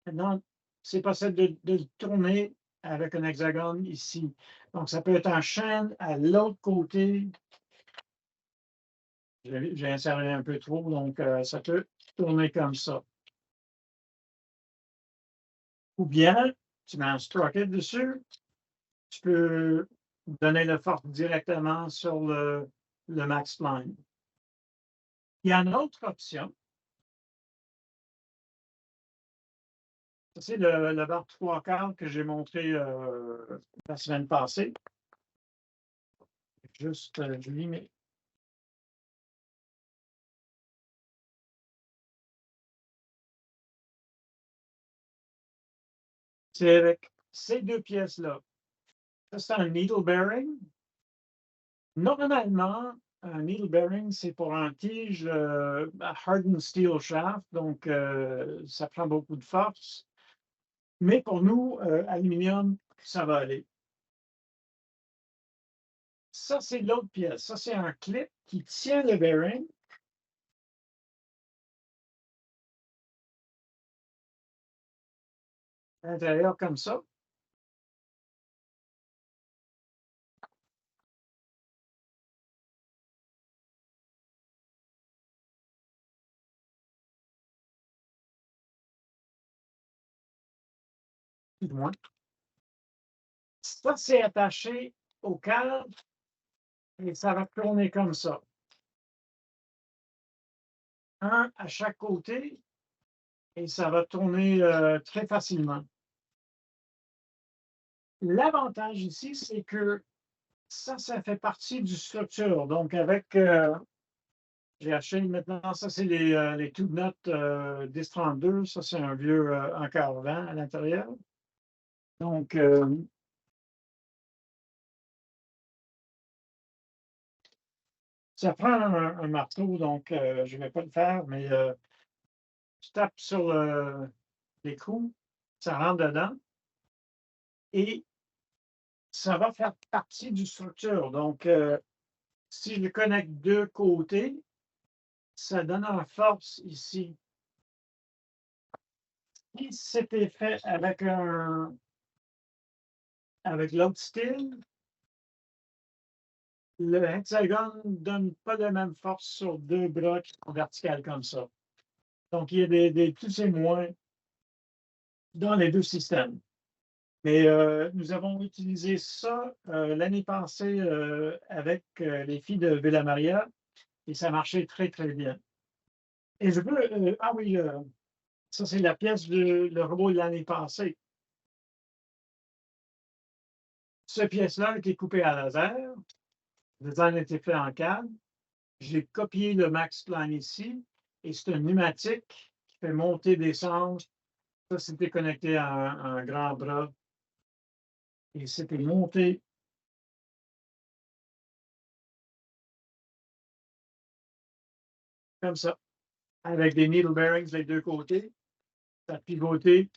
maintenant, c'est possible de le tourner avec un hexagone ici. Donc, ça peut être en chaîne à l'autre côté. J'ai inséré un peu trop, donc ça peut tourner comme ça. Ou bien, tu mets un sprocket dessus, tu peux donner la force directement sur le max spline. Il y a une autre option. C'est le barre 3/4 que j'ai montré la semaine passée. Juste, je lui mets. C'est avec ces 2 pièces-là. Ça, c'est un needle bearing. Normalement, un needle bearing, c'est pour un tige hardened steel shaft, donc ça prend beaucoup de force. Mais pour nous, aluminium, ça va aller. Ça, c'est l'autre pièce. Ça, c'est un clip qui tient le bearing. À l'intérieur, comme ça. Du moins. Ça, c'est attaché au cadre et ça va tourner comme ça. Un à chaque côté et ça va tourner très facilement. L'avantage ici, c'est que ça fait partie du structure. Donc, avec, j'ai acheté maintenant, ça, c'est les tube notes 1032. Ça, c'est un vieux encart 20 à l'intérieur. Donc, ça prend un marteau, donc je ne vais pas le faire, mais tu tapes sur l'écrou, ça rentre dedans et ça va faire partie du structure. Donc, si je le connecte de côté, ça donne en force ici. Si c'était fait avec l'autre style, le hexagone ne donne pas la même force sur 2 bras qui sont verticales comme ça. Donc, il y a des plus et moins dans les 2 systèmes. Mais nous avons utilisé ça l'année passée avec les filles de Villa Maria et ça marchait très, très bien. Et je veux, ah oui, ça c'est la pièce le robot de l'année passée. Cette pièce-là a été coupée à laser. Le design a été fait en CAD. J'ai copié le max spline ici et c'est un pneumatique qui fait monter, descendre. Ça, c'était connecté à un grand bras et c'était monté comme ça, avec des needle bearings des deux côtés. Ça a pivoté,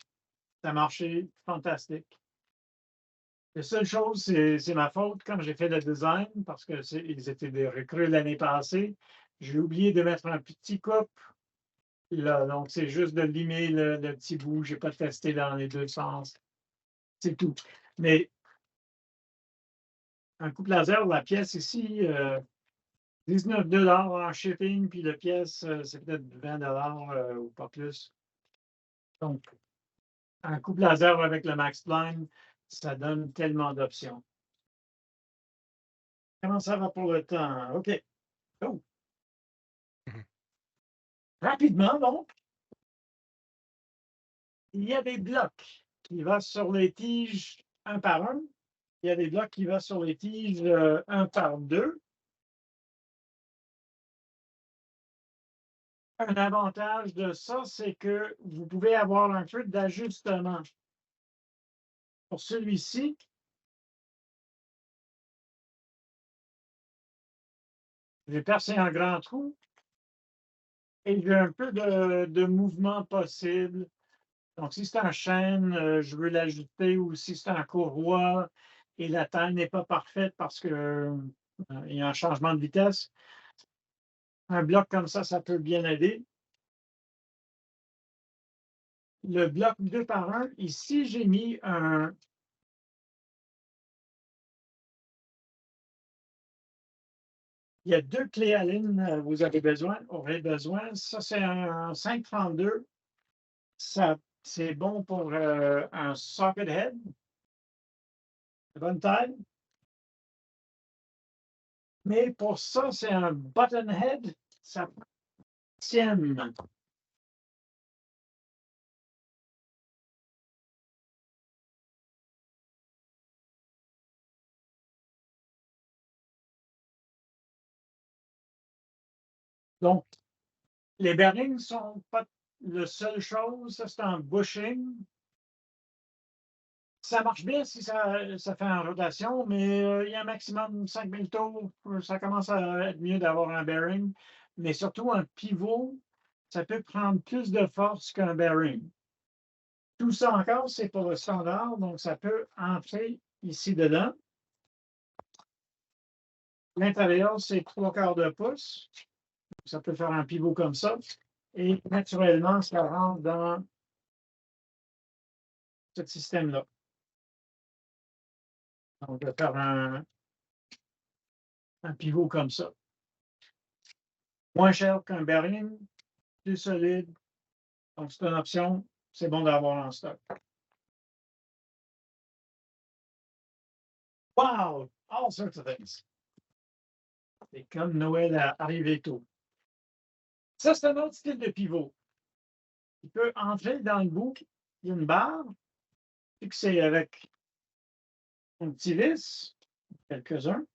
ça a marché, fantastique. La seule chose, c'est ma faute quand j'ai fait le design, parce qu'ils étaient des recrues l'année passée. J'ai oublié de mettre un petit couple là, donc c'est juste de limer le petit bout. Je n'ai pas testé dans les deux sens. C'est tout. Mais un couple laser, la pièce ici, 19 $ en shipping, puis la pièce, c'est peut-être 20 $ ou pas plus. Donc, un couple laser avec le Max Blind, ça donne tellement d'options. Comment ça va pour le temps? OK. Oh. Rapidement, donc, il y a des blocs qui vont sur les tiges un par un. Il y a des blocs qui vont sur les tiges un par deux. Un avantage de ça, c'est que vous pouvez avoir un peu d'ajustement. Pour celui-ci, j'ai percé un grand trou et j'ai un peu de mouvement possible. Donc, si c'est un chêne, je veux l'ajuster, ou si c'est un courroie et la taille n'est pas parfaite parce qu'il y a un changement de vitesse, un bloc comme ça peut bien aider. Le bloc 2 par 1, ici, j'ai mis un... Il y a deux clés à ligne, vous aurez besoin. Ça, c'est un 532. Ça, c'est bon pour un socket head. De bonne taille. Mais pour ça, c'est un button head. Ça tienne. Donc, les bearings ne sont pas la seule chose. Ça, c'est un bushing. Ça marche bien si ça fait en rotation, mais il y a un maximum de 5000 tours. Ça commence à être mieux d'avoir un bearing. Mais surtout, un pivot, ça peut prendre plus de force qu'un bearing. Tout ça encore, c'est pour le standard, donc ça peut entrer ici dedans. L'intérieur, c'est 3/4 de pouce. Ça peut faire un pivot comme ça. Et naturellement, ça rentre dans ce système-là. On peut faire un pivot comme ça. Moins cher qu'un bearing, plus solide. Donc, c'est une option. C'est bon d'avoir en stock. Wow! All sorts of things. C'est comme Noël à arriver tôt. Ça, c'est un autre style de pivot. Il peut entrer dans le bout. Il y a une barre fixée avec un petit vis, quelques-uns.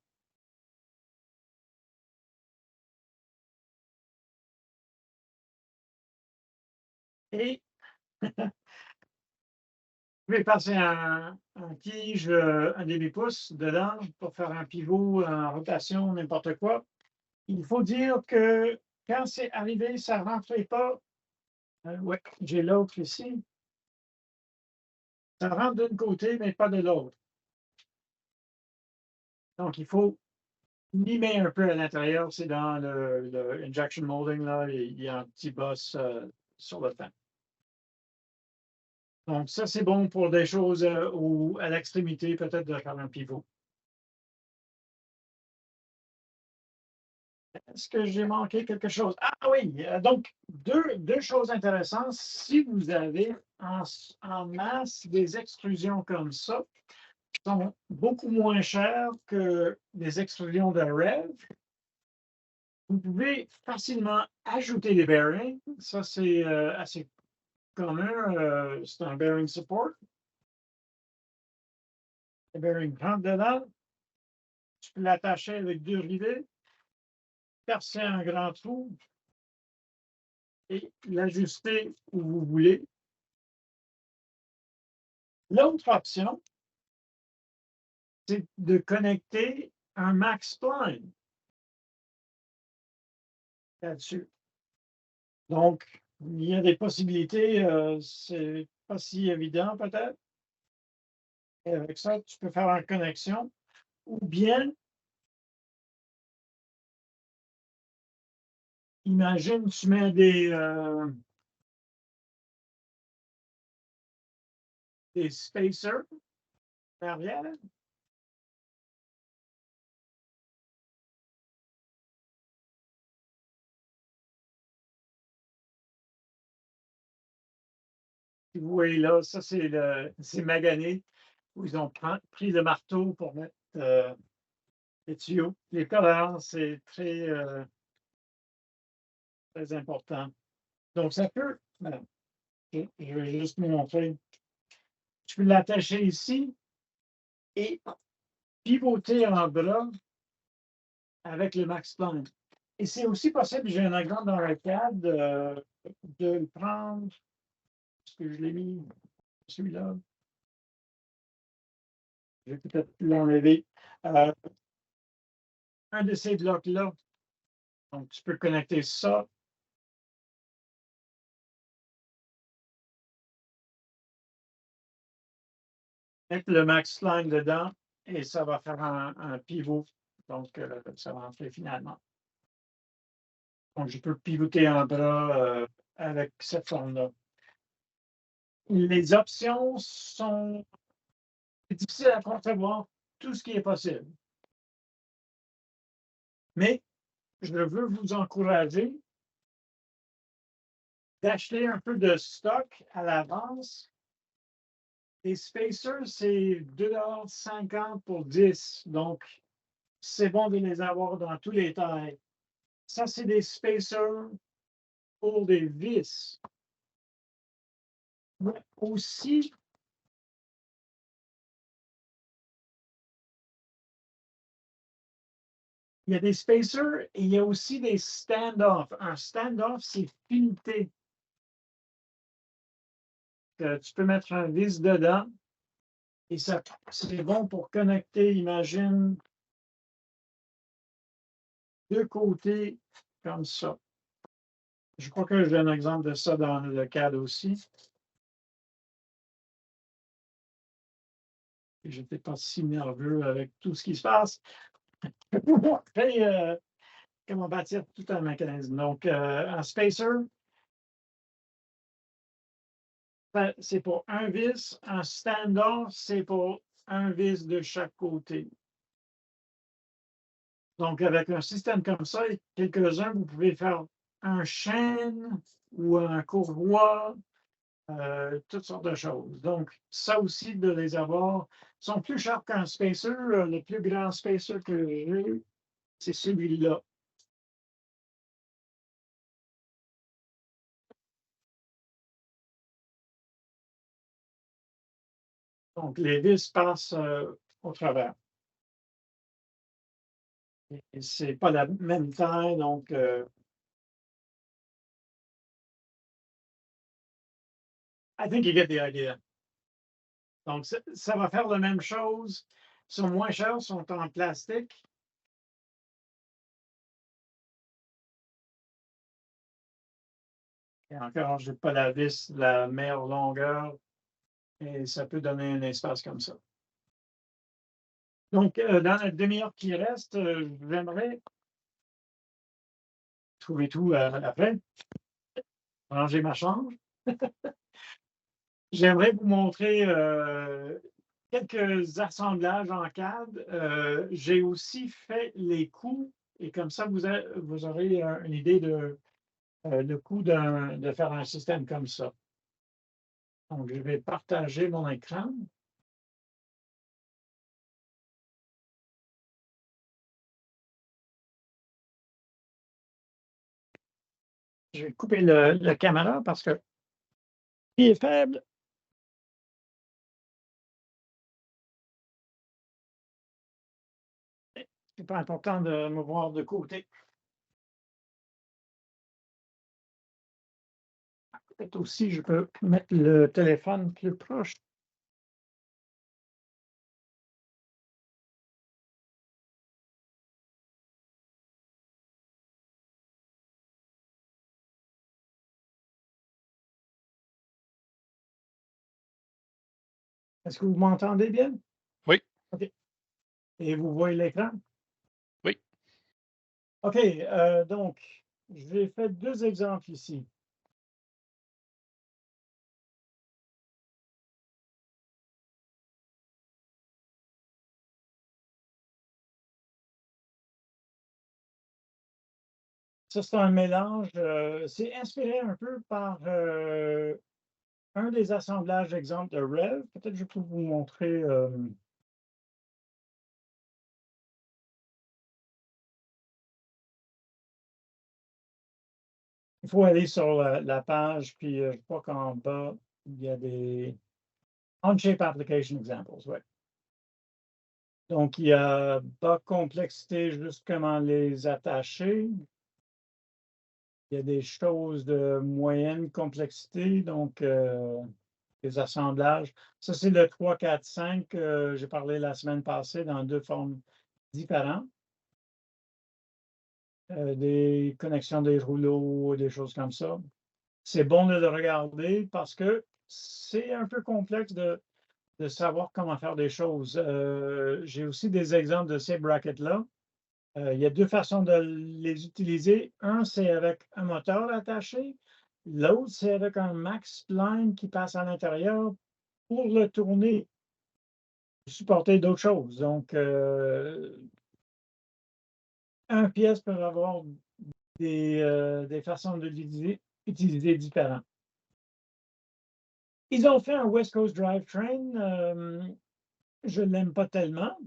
Et vous pouvez passer un tige, un demi-pouce dedans pour faire un pivot en rotation, n'importe quoi. Il faut dire que quand c'est arrivé, ça ne rentrait pas. Oui, j'ai l'autre ici. Ça rentre d'un côté, mais pas de l'autre. Donc, il faut limer un peu à l'intérieur. C'est dans le injection molding, là, il y a un petit boss sur le fond. Donc, ça, c'est bon pour des choses où, à l'extrémité, peut-être de faire un pivot. Est-ce que j'ai manqué quelque chose? Ah oui, donc, deux choses intéressantes. Si vous avez en masse des extrusions comme ça, sont beaucoup moins chères que les extrusions de REV. Vous pouvez facilement ajouter des bearings. Ça, c'est assez commun. C'est un bearing support. Le bearing rentre dedans. Tu peux l'attacher avec deux rivets, percer un grand trou et l'ajuster où vous voulez. L'autre option, c'est de connecter un Max Blind là-dessus. Donc, il y a des possibilités, c'est pas si évident peut-être. Et avec ça, tu peux faire une connexion ou bien, imagine, tu mets des spacers derrière. Vous voyez là, ça c'est magané, où ils ont pris le marteau pour mettre les tuyaux. Les collants, c'est très important. Donc, ça peut, voilà, je vais juste vous montrer. Tu peux l'attacher ici et pivoter en bras avec le Max Planck. Et c'est aussi possible, j'ai un exemple dans le cadre, de le prendre, est-ce que je l'ai mis, celui-là? Je vais peut-être l'enlever. Euh, un de ces blocs-là, donc tu peux connecter ça. Mettre le Max Line dedans et ça va faire un pivot. Donc, ça va entrer finalement. Donc, je peux pivoter un bras avec cette forme-là. Les options sont difficiles à concevoir, tout ce qui est possible. Mais je veux vous encourager d'acheter un peu de stock à l'avance. Les spacers, c'est 2,50 $ pour 10. Donc, c'est bon de les avoir dans tous les tailles. Ça, c'est des spacers pour des vis. Mais aussi, il y a des spacers et il y a aussi des stand-off. Un stand-off, c'est fileté. Tu peux mettre un vis dedans et ça, c'est bon pour connecter, imagine, deux côtés comme ça. Je crois que j'ai un exemple de ça dans le cadre aussi. Je n'étais pas si nerveux avec tout ce qui se passe. Je vais vous montrer comment bâtir tout un mécanisme. Donc, un spacer, c'est pour un vis. Un stand-off, c'est pour un vis de chaque côté. Donc, avec un système comme ça, quelques-uns, vous pouvez faire un chêne ou un courroie, toutes sortes de choses. Donc, ça aussi, de les avoir, sont plus chers qu'un spacer. Le plus grand spacer que j'ai, c'est celui-là. Donc, les vis passent au travers. Et c'est pas la même taille, donc I think you get the idea. Donc, ça va faire la même chose. Ils sont moins chers, sont en plastique. Et encore, je n'ai pas la vis de la meilleure longueur et ça peut donner un espace comme ça. Donc, dans la demi-heure qui reste, j'aimerais trouver tout après, ranger ma chambre. J'aimerais vous montrer quelques assemblages en CAD. J'ai aussi fait les coûts et comme ça, vous aurez une idée de le coût de faire un système comme ça. Donc, je vais partager mon écran. Je vais couper le caméra parce que il est faible. C'est pas important de me voir de côté. Peut-être aussi, je peux mettre le téléphone plus proche. Est-ce que vous m'entendez bien? Oui. OK. Et vous voyez l'écran? Oui. OK. Donc, j'ai fait 2 exemples ici. Ça, c'est un mélange, c'est inspiré un peu par, un des assemblages d'exemples de Rev. Peut-être je peux vous montrer, il faut aller sur la page, puis je crois qu'en bas, il y a des On-Shape Application Examples, ouais. Donc, il y a bas complexité, juste comment les attacher. Il y a des choses de moyenne complexité, donc des assemblages. Ça, c'est le 3, 4, 5 que j'ai parlé la semaine passée dans 2 formes différentes. Des connexions des rouleaux, des choses comme ça. C'est bon de le regarder parce que c'est un peu complexe de savoir comment faire des choses. J'ai aussi des exemples de ces brackets-là. Il y a 2 façons de les utiliser. Un, c'est avec un moteur attaché. L'autre, c'est avec un max spline qui passe à l'intérieur pour le tourner, supporter d'autres choses. Donc, un pièce peut avoir des façons de utiliser différentes. Ils ont fait un West Coast Drivetrain. Je ne l'aime pas tellement.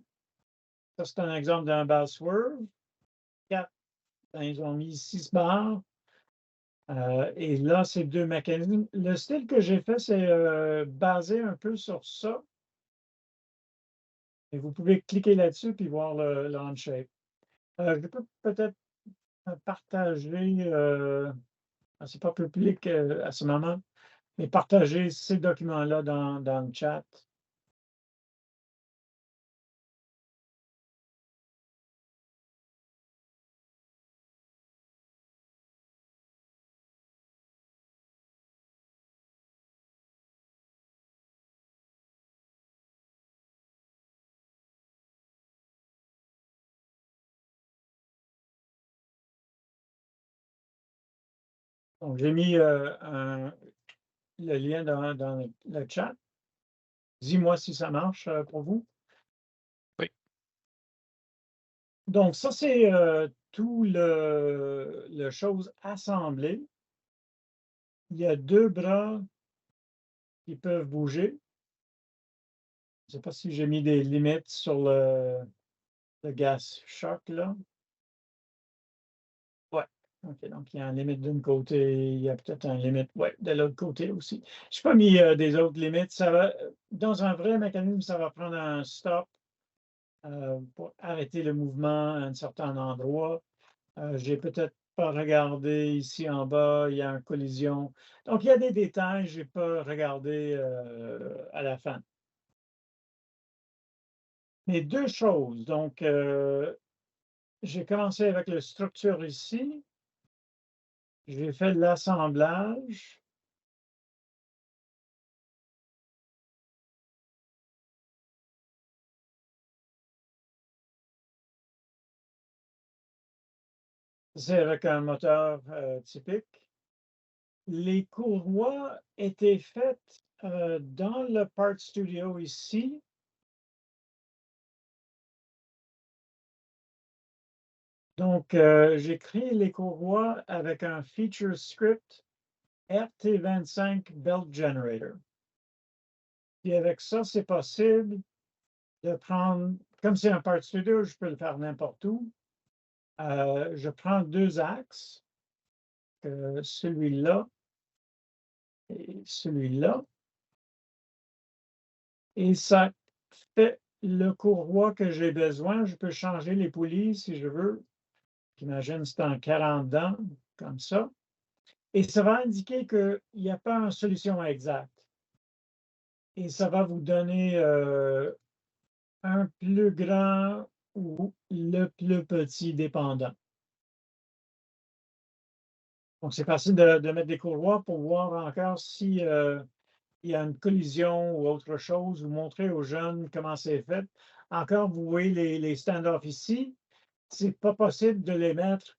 Ça, c'est un exemple d'un ball swerve. 4, ils ont mis 6 barres. Et là, c'est 2 mécanismes. Le style que j'ai fait, c'est basé un peu sur ça. Et vous pouvez cliquer là-dessus puis voir le on-shape. Je peux peut-être partager, c'est pas public à ce moment, mais partager ces documents-là dans le chat. Donc, j'ai mis le lien dans le chat. Dis-moi si ça marche pour vous. Oui. Donc, ça, c'est tout le chose assemblée. Il y a 2 bras qui peuvent bouger. Je ne sais pas si j'ai mis des limites sur le gas shock, là. Ouais. OK, donc il y a une limite d'un côté, il y a peut-être une limite, ouais, de l'autre côté aussi. Je n'ai pas mis des autres limites. Ça va, dans un vrai mécanisme, ça va prendre un stop pour arrêter le mouvement à un certain endroit. J'ai peut-être pas regardé ici en bas, il y a une collision. Donc, il y a des détails, je n'ai pas regardé à la fin. Mais 2 choses. Donc, j'ai commencé avec la structure ici. J'ai fait l'assemblage. C'est avec un moteur typique. Les courroies étaient faites dans le Part Studio ici. Donc, j'ai créé les courroies avec un feature script RT25 Belt Generator. Et avec ça, c'est possible de prendre, comme c'est un Part Studio, je peux le faire n'importe où. Je prends 2 axes, celui-là et celui-là. Et ça fait le courroie que j'ai besoin. Je peux changer les poulies si je veux. J'imagine c'est en 40 dents, comme ça. Et ça va indiquer qu'il n'y a pas une solution exacte. Et ça va vous donner un plus grand ou le plus petit dépendant. Donc, c'est facile de mettre des courroies pour voir encore si il y a une collision ou autre chose, vous montrez aux jeunes comment c'est fait. Encore, vous voyez les stand-off ici, c'est pas possible de les mettre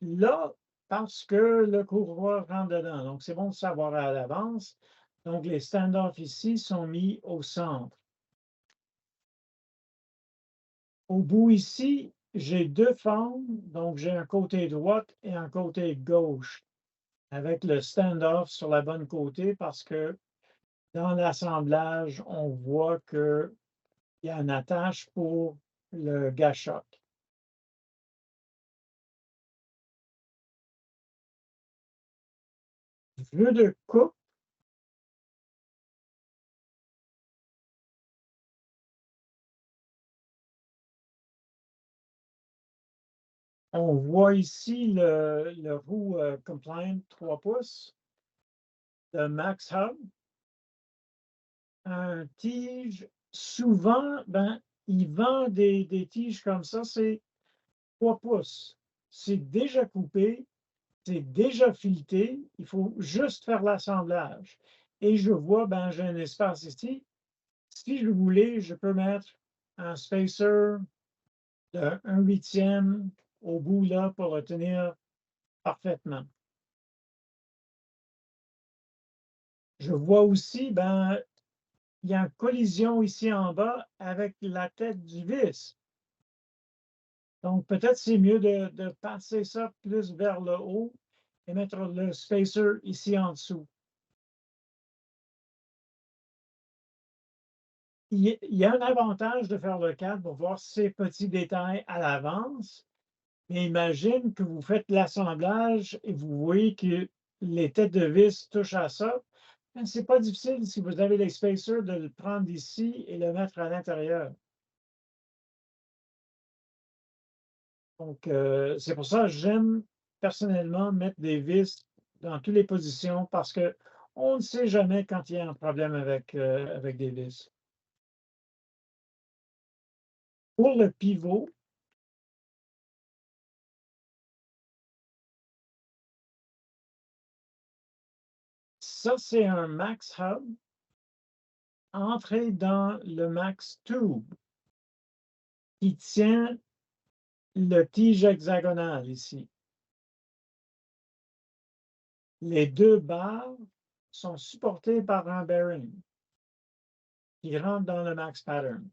là parce que le courroie rentre dedans. Donc, c'est bon de savoir à l'avance. Donc, les stand-off ici sont mis au centre. Au bout ici, j'ai deux formes. Donc, j'ai un côté droite et un côté gauche avec le stand-off sur la bonne côté parce que dans l'assemblage, on voit qu'il y a une attache pour le gâchot. Jeu de coupe. On voit ici le roue Compliant 3 pouces de Max Hub. Un tige, souvent, ben, il vend des tiges comme ça, c'est 3 pouces. C'est déjà coupé, c'est déjà fileté, il faut juste faire l'assemblage. Et je vois, ben, j'ai un espace ici. Si je voulais, je peux mettre un spacer de 1/8 au bout là pour le tenir parfaitement. Je vois aussi, ben, il y a une collision ici en bas avec la tête du vis. Donc, peut-être c'est mieux de passer ça plus vers le haut et mettre le spacer ici en dessous. Il y a un avantage de faire le cadre pour voir ces petits détails à l'avance. Mais imagine que vous faites l'assemblage et vous voyez que les têtes de vis touchent à ça. C'est pas difficile si vous avez les spacers de le prendre ici et le mettre à l'intérieur. Donc, c'est pour ça que j'aime personnellement mettre des vis dans toutes les positions parce qu'on ne sait jamais quand il y a un problème avec des vis. Pour le pivot, ça, c'est un Max Hub entré dans le Max Tube qui tient le tige hexagonal ici. Les deux barres sont supportées par un bearing qui rentre dans le Max Pattern.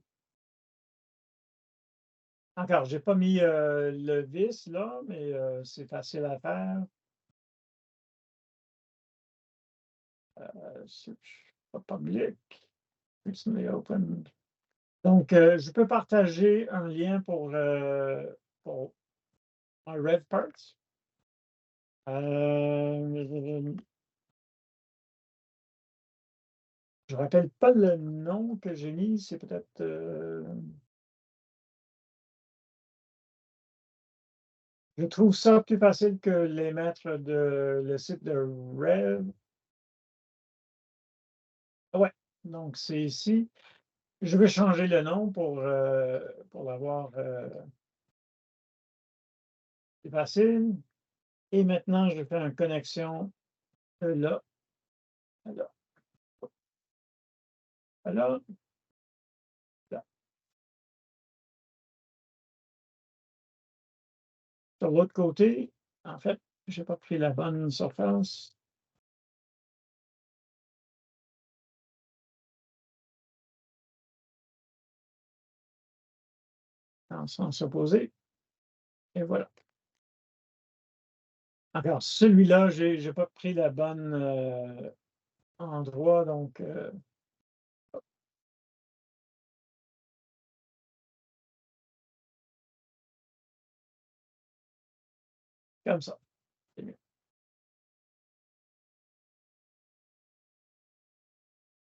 Encore, je n'ai pas mis le vis là, mais c'est facile à faire. C'est pas public. Recently opened. Donc, je peux partager un lien pour un RevParts. Je ne rappelle pas le nom que j'ai mis, c'est peut-être. Je trouve ça plus facile que les mettre de le site de Rev. Ouais, donc c'est ici. Je vais changer le nom pour l'avoir plus facile. Et maintenant, je fais une connexion de là à là. À là, là. Sur l'autre côté, en fait, je n'ai pas pris la bonne surface. En sens opposé. Et voilà. Encore, celui-là, je n'ai pas pris la bonne endroit, donc comme ça. C'est mieux.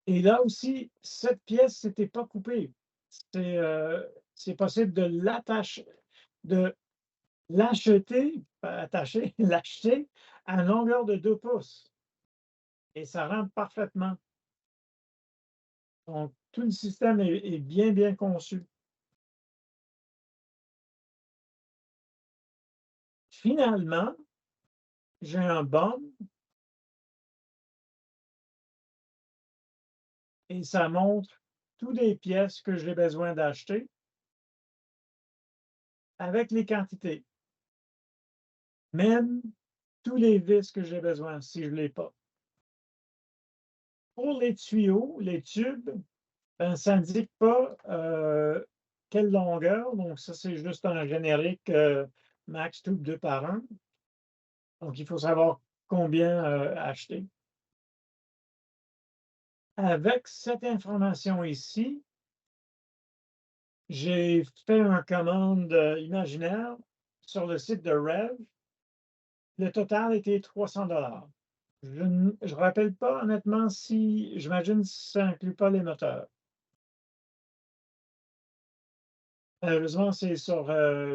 Et là aussi, cette pièce n'était pas coupée. C'est possible de l'acheter, pas attacher, l'acheter à une longueur de 2 pouces. Et ça rentre parfaitement. Donc, tout le système est bien, bien conçu. Finalement, j'ai un bum et ça montre toutes les pièces que j'ai besoin d'acheter avec les quantités. Même tous les vis que j'ai besoin si je ne l'ai pas. Pour les tuyaux, les tubes, ben, ça n'indique pas quelle longueur. Donc, ça, c'est juste un générique Max Tube 2 par 1. Donc, il faut savoir combien acheter. Avec cette information ici, j'ai fait une commande imaginaire sur le site de Rev. Le total était 300 $. Je ne rappelle pas honnêtement si, j'imagine que ça n'inclut pas les moteurs. Malheureusement, c'est sur,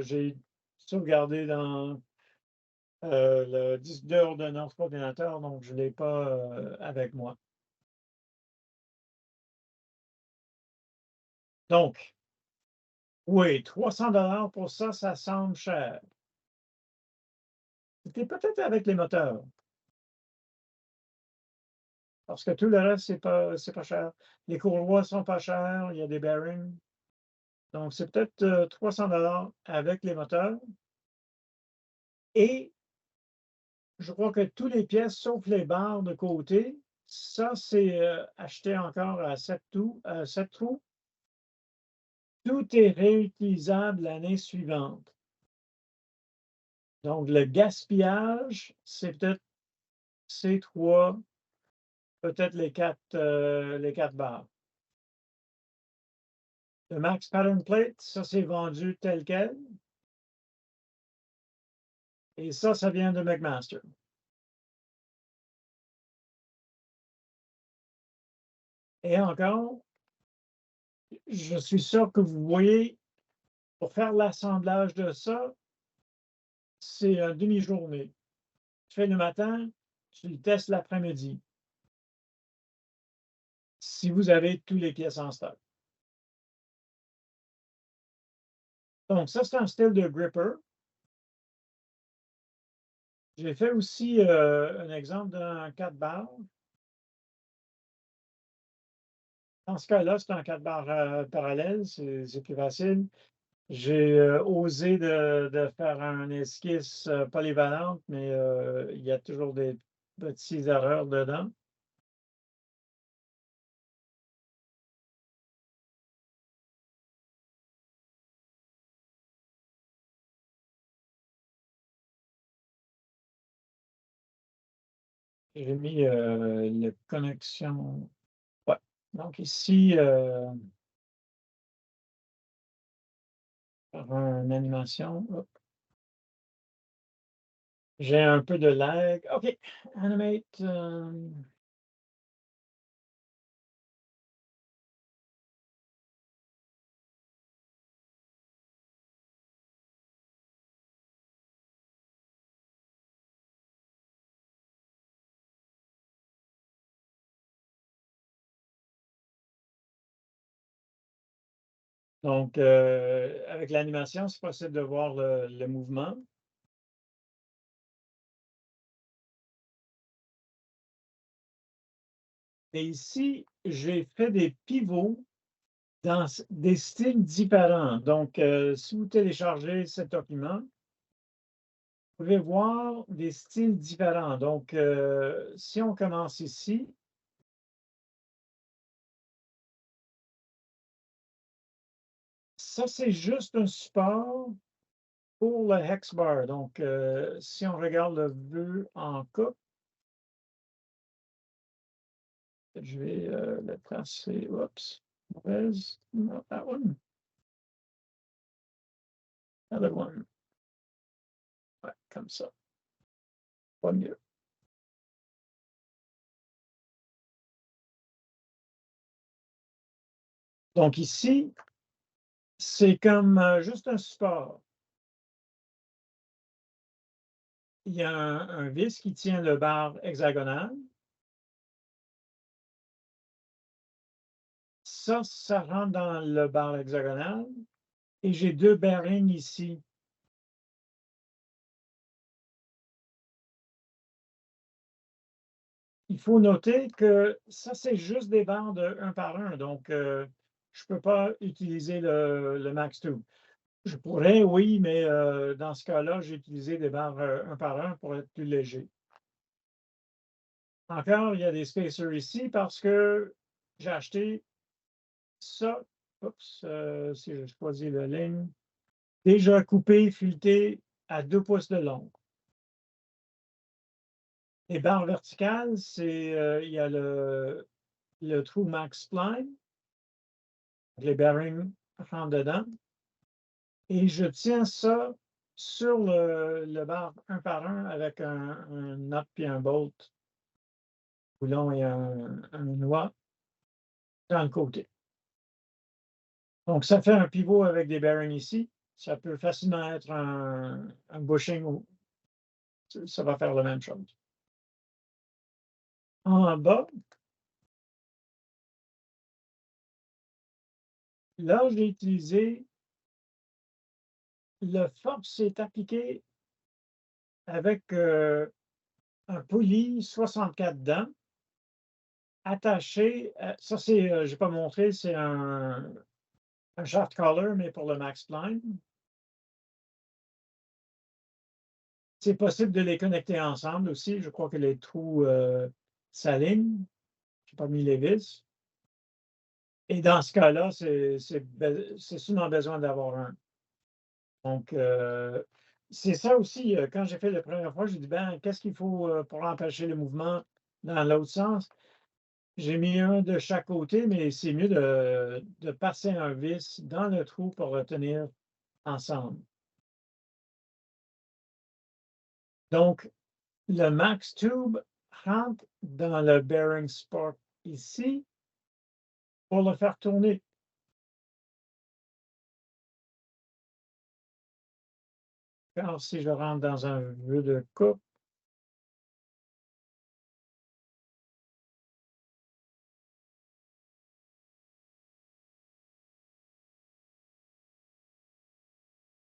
j'ai sauvegardé dans le disque dur de notre ordinateur, donc je ne l'ai pas avec moi. Donc, oui, 300 $ pour ça, ça semble cher. C'était peut-être avec les moteurs. Parce que tout le reste, c'est pas cher. Les courroies sont pas chères, il y a des bearings. Donc, c'est peut-être 300 $ avec les moteurs. Et je crois que toutes les pièces, sauf les barres de côté, ça, c'est acheté encore à 7 trous. Tout est réutilisable l'année suivante. Donc, le gaspillage, c'est peut-être ces 3, peut-être les 4 barres. Le Max Pattern Plate, ça, c'est vendu tel quel. Et ça vient de McMaster. Et encore, je suis sûr que vous voyez, pour faire l'assemblage de ça, c'est une demi-journée. Tu fais le matin, tu le testes l'après-midi. Si vous avez toutes les pièces en stock. Donc, ça, c'est un style de gripper. J'ai fait aussi un exemple d'un 4 barres. Dans ce cas-là, c'est un 4 barres parallèle, c'est plus facile. J'ai osé de faire un esquisse polyvalente, mais il y a toujours des petites erreurs dedans. J'ai mis la connexion. Ouais. Donc ici, par une animation. Hop. J'ai un peu de lag. OK. Animate. Donc, avec l'animation, c'est possible de voir le mouvement. Et ici, j'ai fait des pivots dans des styles différents. Donc, si vous téléchargez ce document, vous pouvez voir des styles différents. Donc, si on commence ici, ça, c'est juste un support pour le hex bar. Donc, si on regarde le vœu en coupe, je vais le tracer. Oups, mauvaise. Not that one. Another one. Ouais, comme ça. Pas mieux. Donc ici, c'est comme juste un support. Il y a un vis qui tient le bar hexagonal. Ça rentre dans le bar hexagonal. Et j'ai 2 bearings ici. il faut noter que ça, c'est juste des barres de 1 par 1. Donc, je ne peux pas utiliser le Max Tube. Je pourrais, oui, mais dans ce cas-là, j'ai utilisé des barres 1 par 1 pour être plus léger. Encore, il y a des spacers ici parce que j'ai acheté ça. Oups, si je choisis la ligne. Déjà coupé, fileté à 2 pouces de long. Les barres verticales, il y a le trou Max Spline. Les bearings rentrent dedans. Et je tiens ça sur le bar 1 par 1 avec un nut puis un bolt, boulon et un noix dans le côté. Donc, ça fait un pivot avec des bearings ici. Ça peut facilement être un bushing. Ça va faire la même chose. En bas, là, j'ai utilisé le force est appliqué avec un poulie 64 dents attaché. Ça, je n'ai pas montré, c'est un shaft collar, mais pour le Max Spline. C'est possible de les connecter ensemble aussi. Je crois que les trous s'alignent. Je n'ai pas mis les vis. Et dans ce cas-là, c'est souvent besoin d'avoir un. Donc, c'est ça aussi. Quand j'ai fait la première fois, j'ai dit, ben, qu'est-ce qu'il faut pour empêcher le mouvement dans l'autre sens? J'ai mis un de chaque côté, mais c'est mieux de passer un vis dans le trou pour le tenir ensemble. Donc, le Max Tube rentre dans le bearing sport ici pour le faire tourner. Alors, si je rentre dans un vœu de coupe,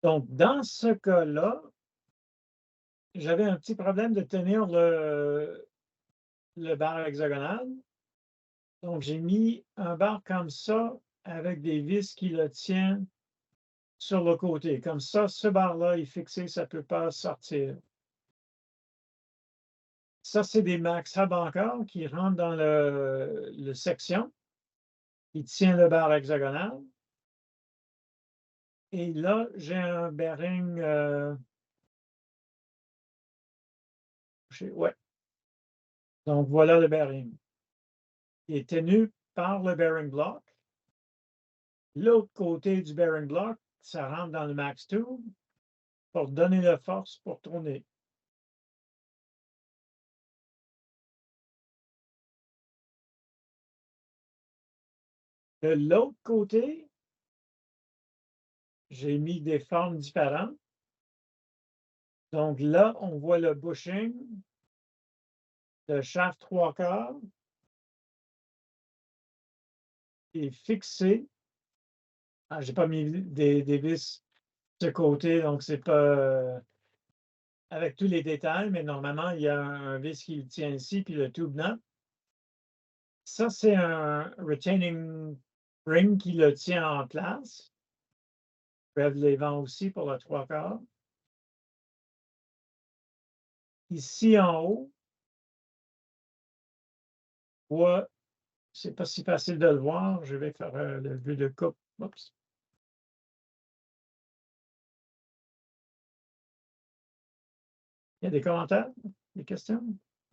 donc dans ce cas-là, j'avais un petit problème de tenir le bar hexagonal. Donc, j'ai mis un bar comme ça avec des vis qui le tiennent sur le côté. Comme ça, ce bar-là est fixé, ça ne peut pas sortir. Ça, c'est des Max Hub encore qui rentrent dans le section. Il tient le bar hexagonal. Et là, j'ai un bearing. Ouais. Donc, voilà le bearing. Il est tenu par le bearing block. L'autre côté du bearing block, ça rentre dans le Max Tube pour donner la force pour tourner. De l'autre côté, j'ai mis des formes différentes. Donc là, on voit le bushing, le shaft 3/4 est fixé. Je n'ai pas mis des vis de ce côté, donc c'est pas avec tous les détails, mais normalement, il y a un vis qui le tient ici, puis le tube nut. Ça, c'est un retaining ring qui le tient en place. Bref, les vents aussi pour le 3/4. Ici en haut, ouais, c'est pas si facile de le voir. Je vais faire le vue de coupe. Oups. Il y a des commentaires? Des questions?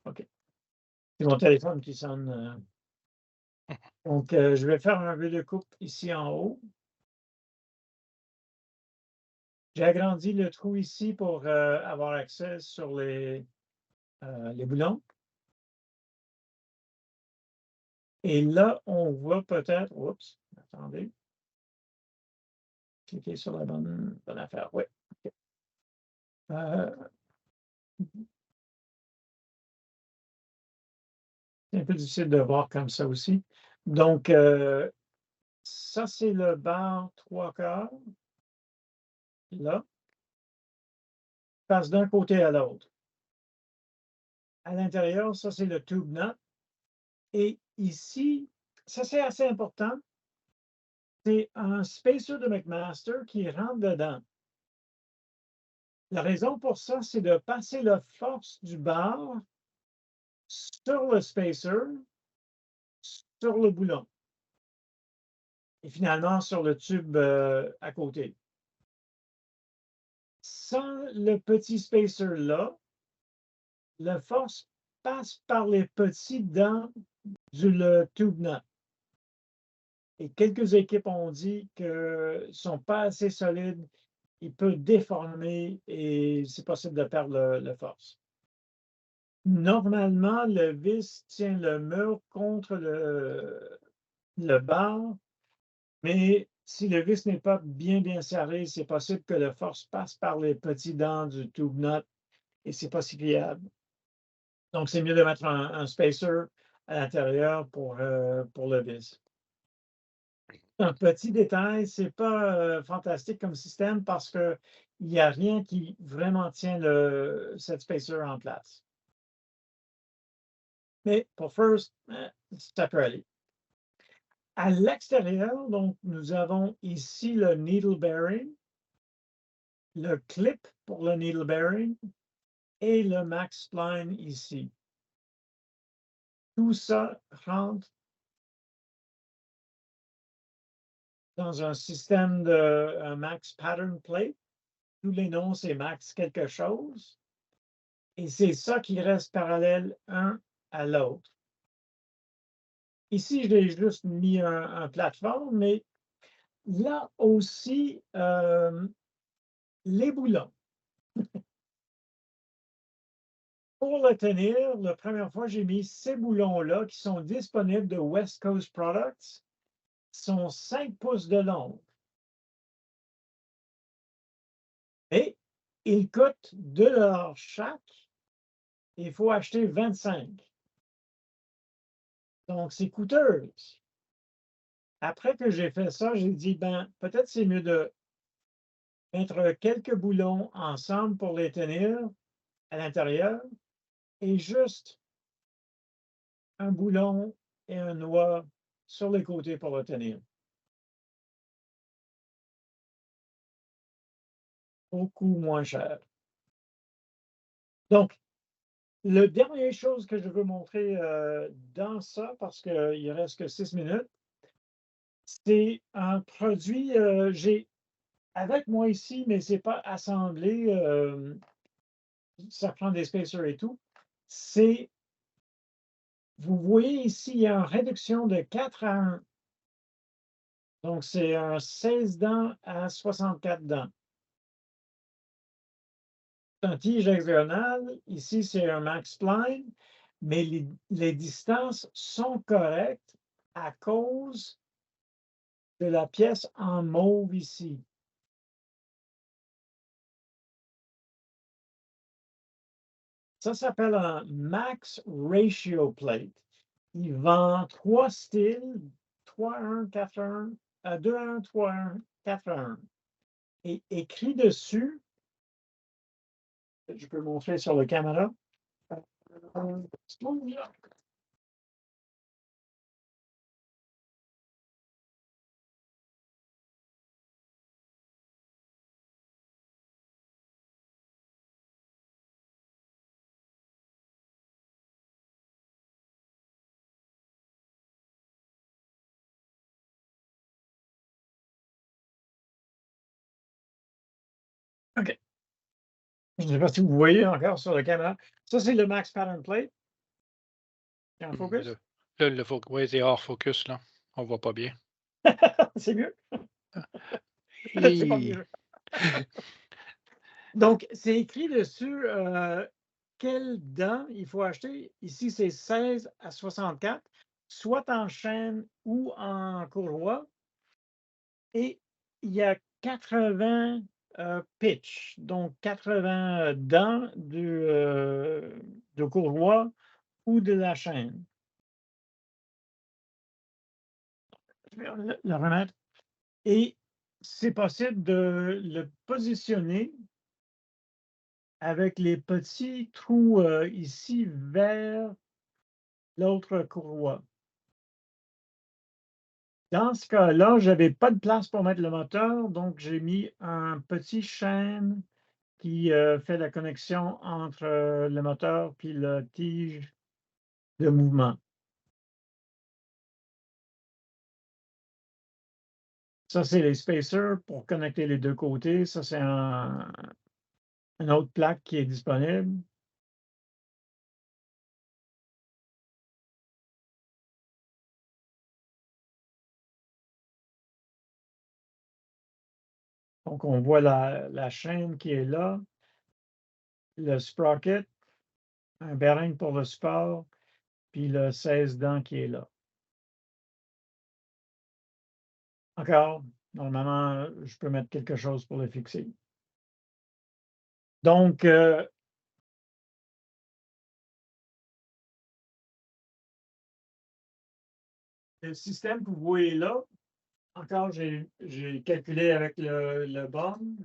OK. C'est mon téléphone qui sonne. Donc, je vais faire un vue de coupe ici en haut. J'ai agrandi le trou ici pour avoir accès sur les boulons. Et là, on voit peut-être, oups, attendez, cliquez sur la bonne affaire. Oui. Okay. C'est un peu difficile de voir comme ça aussi. Donc, ça, c'est le bar 3/4. Là. Passe d'un côté à l'autre. À l'intérieur, ça, c'est le tube nut Et ici, ça c'est assez important, c'est un spacer de McMaster qui rentre dedans. La raison pour ça, c'est de passer la force du bar sur le spacer, sur le boulon et finalement sur le tube à côté. Sans le petit spacer-là, la force passe par les petits dents du tube nut. Et quelques équipes ont dit qu'ils ne sont pas assez solides, il peut déformer et c'est possible de perdre la force. Normalement, le vis tient le mur contre le bar, mais si le vis n'est pas bien serré, c'est possible que la force passe par les petits dents du tube nut et c'est pas si fiable. Donc, c'est mieux de mettre un spacer à l'intérieur pour le vis. Un petit détail, c'est pas fantastique comme système parce qu'il n'y a rien qui vraiment tient cette spacer en place. Mais pour First, ça peut aller. À l'extérieur, donc, nous avons ici le needle bearing, le clip pour le needle bearing et le max spline ici. Tout ça rentre dans un système de max pattern plate. Tous les noms, c'est max quelque chose. Et c'est ça qui reste parallèle un à l'autre. Ici, j'ai juste mis un plateforme, mais là aussi, les boulons. Pour le tenir, la première fois, j'ai mis ces boulons-là qui sont disponibles de West Coast Products. Ils sont 5 pouces de long. Et ils coûtent 2 $ chaque. Il faut acheter 25. Donc, c'est coûteux. Après que j'ai fait ça, j'ai dit, ben, peut-être c'est mieux de mettre quelques boulons ensemble pour les tenir à l'intérieur et juste un boulon et un noix sur les côtés pour le tenir. Beaucoup moins cher. Donc, la dernière chose que je veux montrer dans ça, parce qu'il reste que 6 minutes, c'est un produit, j'ai avec moi ici, mais ce n'est pas assemblé, ça prend des spacers et tout. C'est, vous voyez ici, il y a une réduction de 4 à 1. Donc, c'est un 16 dents à 64 dents. C'est un tige hexagonal. Ici, c'est un max spline, mais les distances sont correctes à cause de la pièce en mauve ici. Ça s'appelle un max ratio plate. Il vend 3 styles, 3-1, 4-1, 2-1, 3-1, 4-1. Et écrit dessus, je peux montrer sur la caméra. OK. Je ne sais pas si vous voyez encore sur la caméra. Ça, c'est le Max Pattern Plate. Il y a un focus? Oui, c'est hors focus, là. On ne voit pas bien. C'est mieux. C'est pas mieux. Donc, c'est écrit dessus quelles dents il faut acheter. Ici, c'est 16 à 64, soit en chaîne ou en courroie. Et il y a 80 pitch, donc 80 dents de courroie ou de la chaîne. Je vais le remettre. Et c'est possible de le positionner avec les petits trous ici vers l'autre courroie. Dans ce cas-là, je n'avais pas de place pour mettre le moteur, donc j'ai mis un petit chaîne qui fait la connexion entre le moteur puis la tige de mouvement. Ça, c'est les spacers pour connecter les deux côtés. Ça, c'est une autre plaque qui est disponible. Donc, on voit la chaîne qui est là, le sprocket, un bearing pour le support, puis le 16 dents qui est là. Encore, normalement, je peux mettre quelque chose pour le fixer. Donc, le système que vous voyez là, encore, j'ai calculé avec le BOM.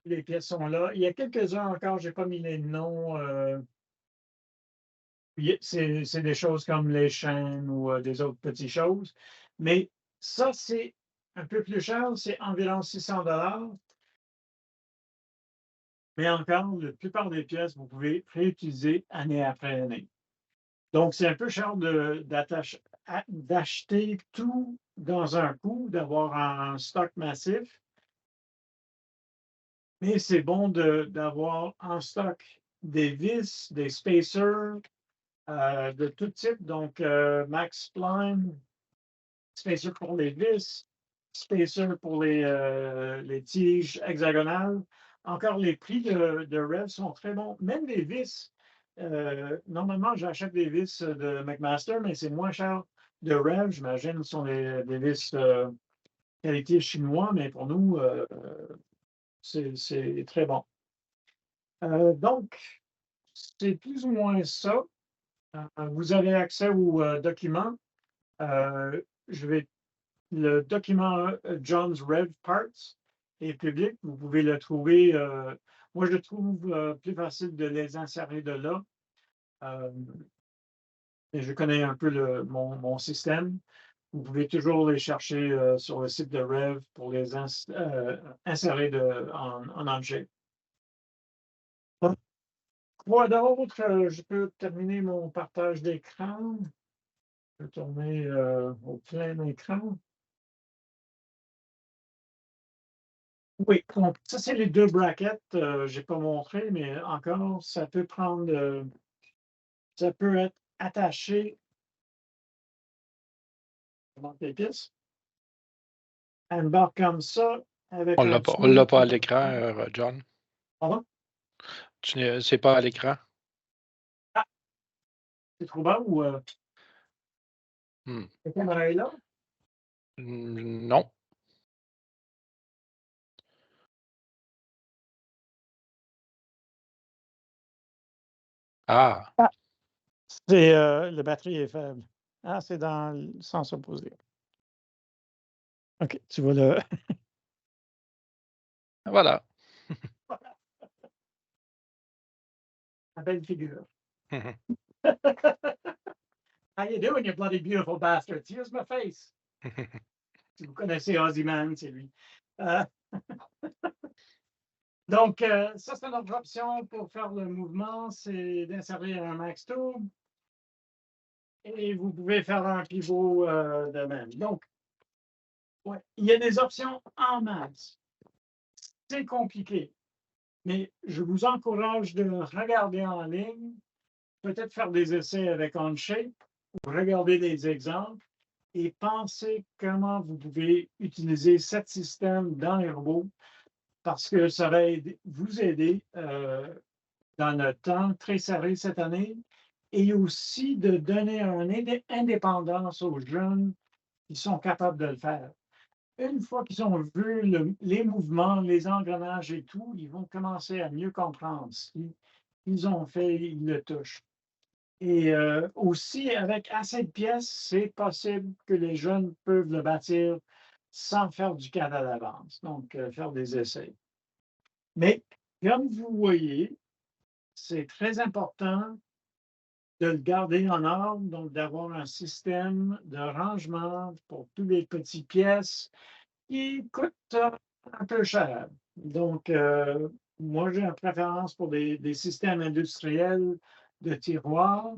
Les pièces sont là. Il y a quelques-uns encore, je n'ai pas mis les noms. C'est des choses comme les chaînes ou des autres petites choses. Mais ça, c'est un peu plus cher, c'est environ 600 $. Mais encore, la plupart des pièces, vous pouvez réutiliser année après année. Donc, c'est un peu cher d'acheter tout dans un coup, d'avoir un stock massif. Mais c'est bon d'avoir en stock des vis, des spacers de tout type. Donc, Max Spline, spacer pour les vis, spacer pour les tiges hexagonales. Encore, les prix de Rev sont très bons. Même les vis. Normalement, j'achète des vis de McMaster, mais c'est moins cher de Rev. J'imagine ce sont des vis qualité chinois, mais pour nous, c'est très bon. Donc, c'est plus ou moins ça. Vous avez accès aux documents. Le document John's Rev Parts est public. Vous pouvez le trouver. Moi, je le trouve plus facile de les insérer de là. Et je connais un peu mon système. Vous pouvez toujours les chercher sur le site de Rev pour les insérer en objet. Quoi d'autre? Je peux terminer mon partage d'écran. Je peux tourner au plein écran. Oui, donc ça, c'est les deux brackets. Je n'ai pas montré, mais encore, ça peut être attaché dans les pièces. Une barre comme ça, avec On ne l'a pas à l'écran, John. Pardon? C'est pas à l'écran? Ah, c'est trop bas ou Hmm. la caméra est là? Non. Ah, C'est la batterie est faible. Ah, c'est dans le sens opposé. OK, tu vois le. voilà. La belle figure. How you doing, you bloody beautiful bastard? Here's my face. Si vous connaissez Ozyman, c'est lui. Donc, ça, c'est notre option pour faire le mouvement, c'est d'insérer un max tube. Et vous pouvez faire un pivot de même. Donc, ouais, il y a des options en max. C'est compliqué, mais je vous encourage de regarder en ligne, peut-être faire des essais avec OnShape, ou regarder des exemples et penser comment vous pouvez utiliser ce système dans les robots parce que ça va vous aider dans le temps très serré cette année et aussi de donner une indépendance aux jeunes qui sont capables de le faire. Une fois qu'ils ont vu les mouvements, les engrenages et tout, ils vont commencer à mieux comprendre. Ils ont fait, ils le touchent. Et aussi, avec assez de pièces, c'est possible que les jeunes peuvent le bâtir sans faire du CAD à l'avance, donc faire des essais. Mais comme vous voyez, c'est très important de le garder en ordre, donc d'avoir un système de rangement pour toutes les petites pièces qui coûtent un peu cher. Donc, moi, j'ai une préférence pour des systèmes industriels de tiroirs.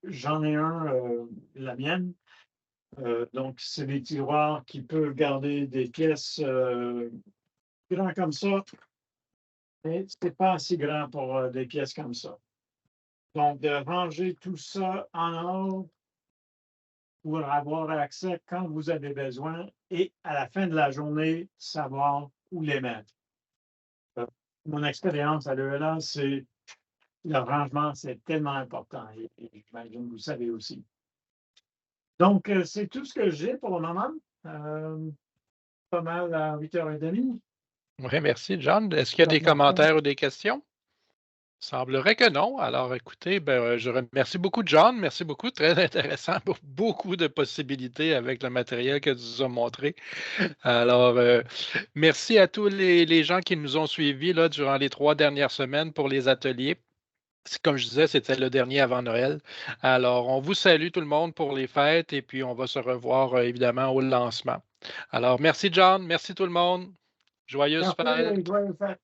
J'en ai un, la mienne. Donc, c'est des tiroirs qui peuvent garder des pièces grands comme ça, mais ce n'est pas assez grand pour des pièces comme ça. Donc, de ranger tout ça en ordre pour avoir accès quand vous avez besoin et à la fin de la journée, savoir où les mettre. Mon expérience à l'ELA, c'est le rangement, c'est tellement important et j'imagine que vous le savez aussi. Donc, c'est tout ce que j'ai pour le moment. Pas mal à 8h30. Oui, merci, John. Est-ce qu'il y a des commentaires ou des questions? Semblerait que non. Alors, écoutez, je remercie beaucoup, John. Merci beaucoup. Très intéressant. Beaucoup de possibilités avec le matériel que tu nous as montré. Alors, merci à tous les gens qui nous ont suivis là, durant les 3 dernières semaines pour les ateliers. Comme je disais, c'était le dernier avant Noël. Alors, on vous salue tout le monde pour les fêtes et puis on va se revoir évidemment au lancement. Alors, merci, John. Merci tout le monde. Joyeuses fêtes. Joyeuses fêtes.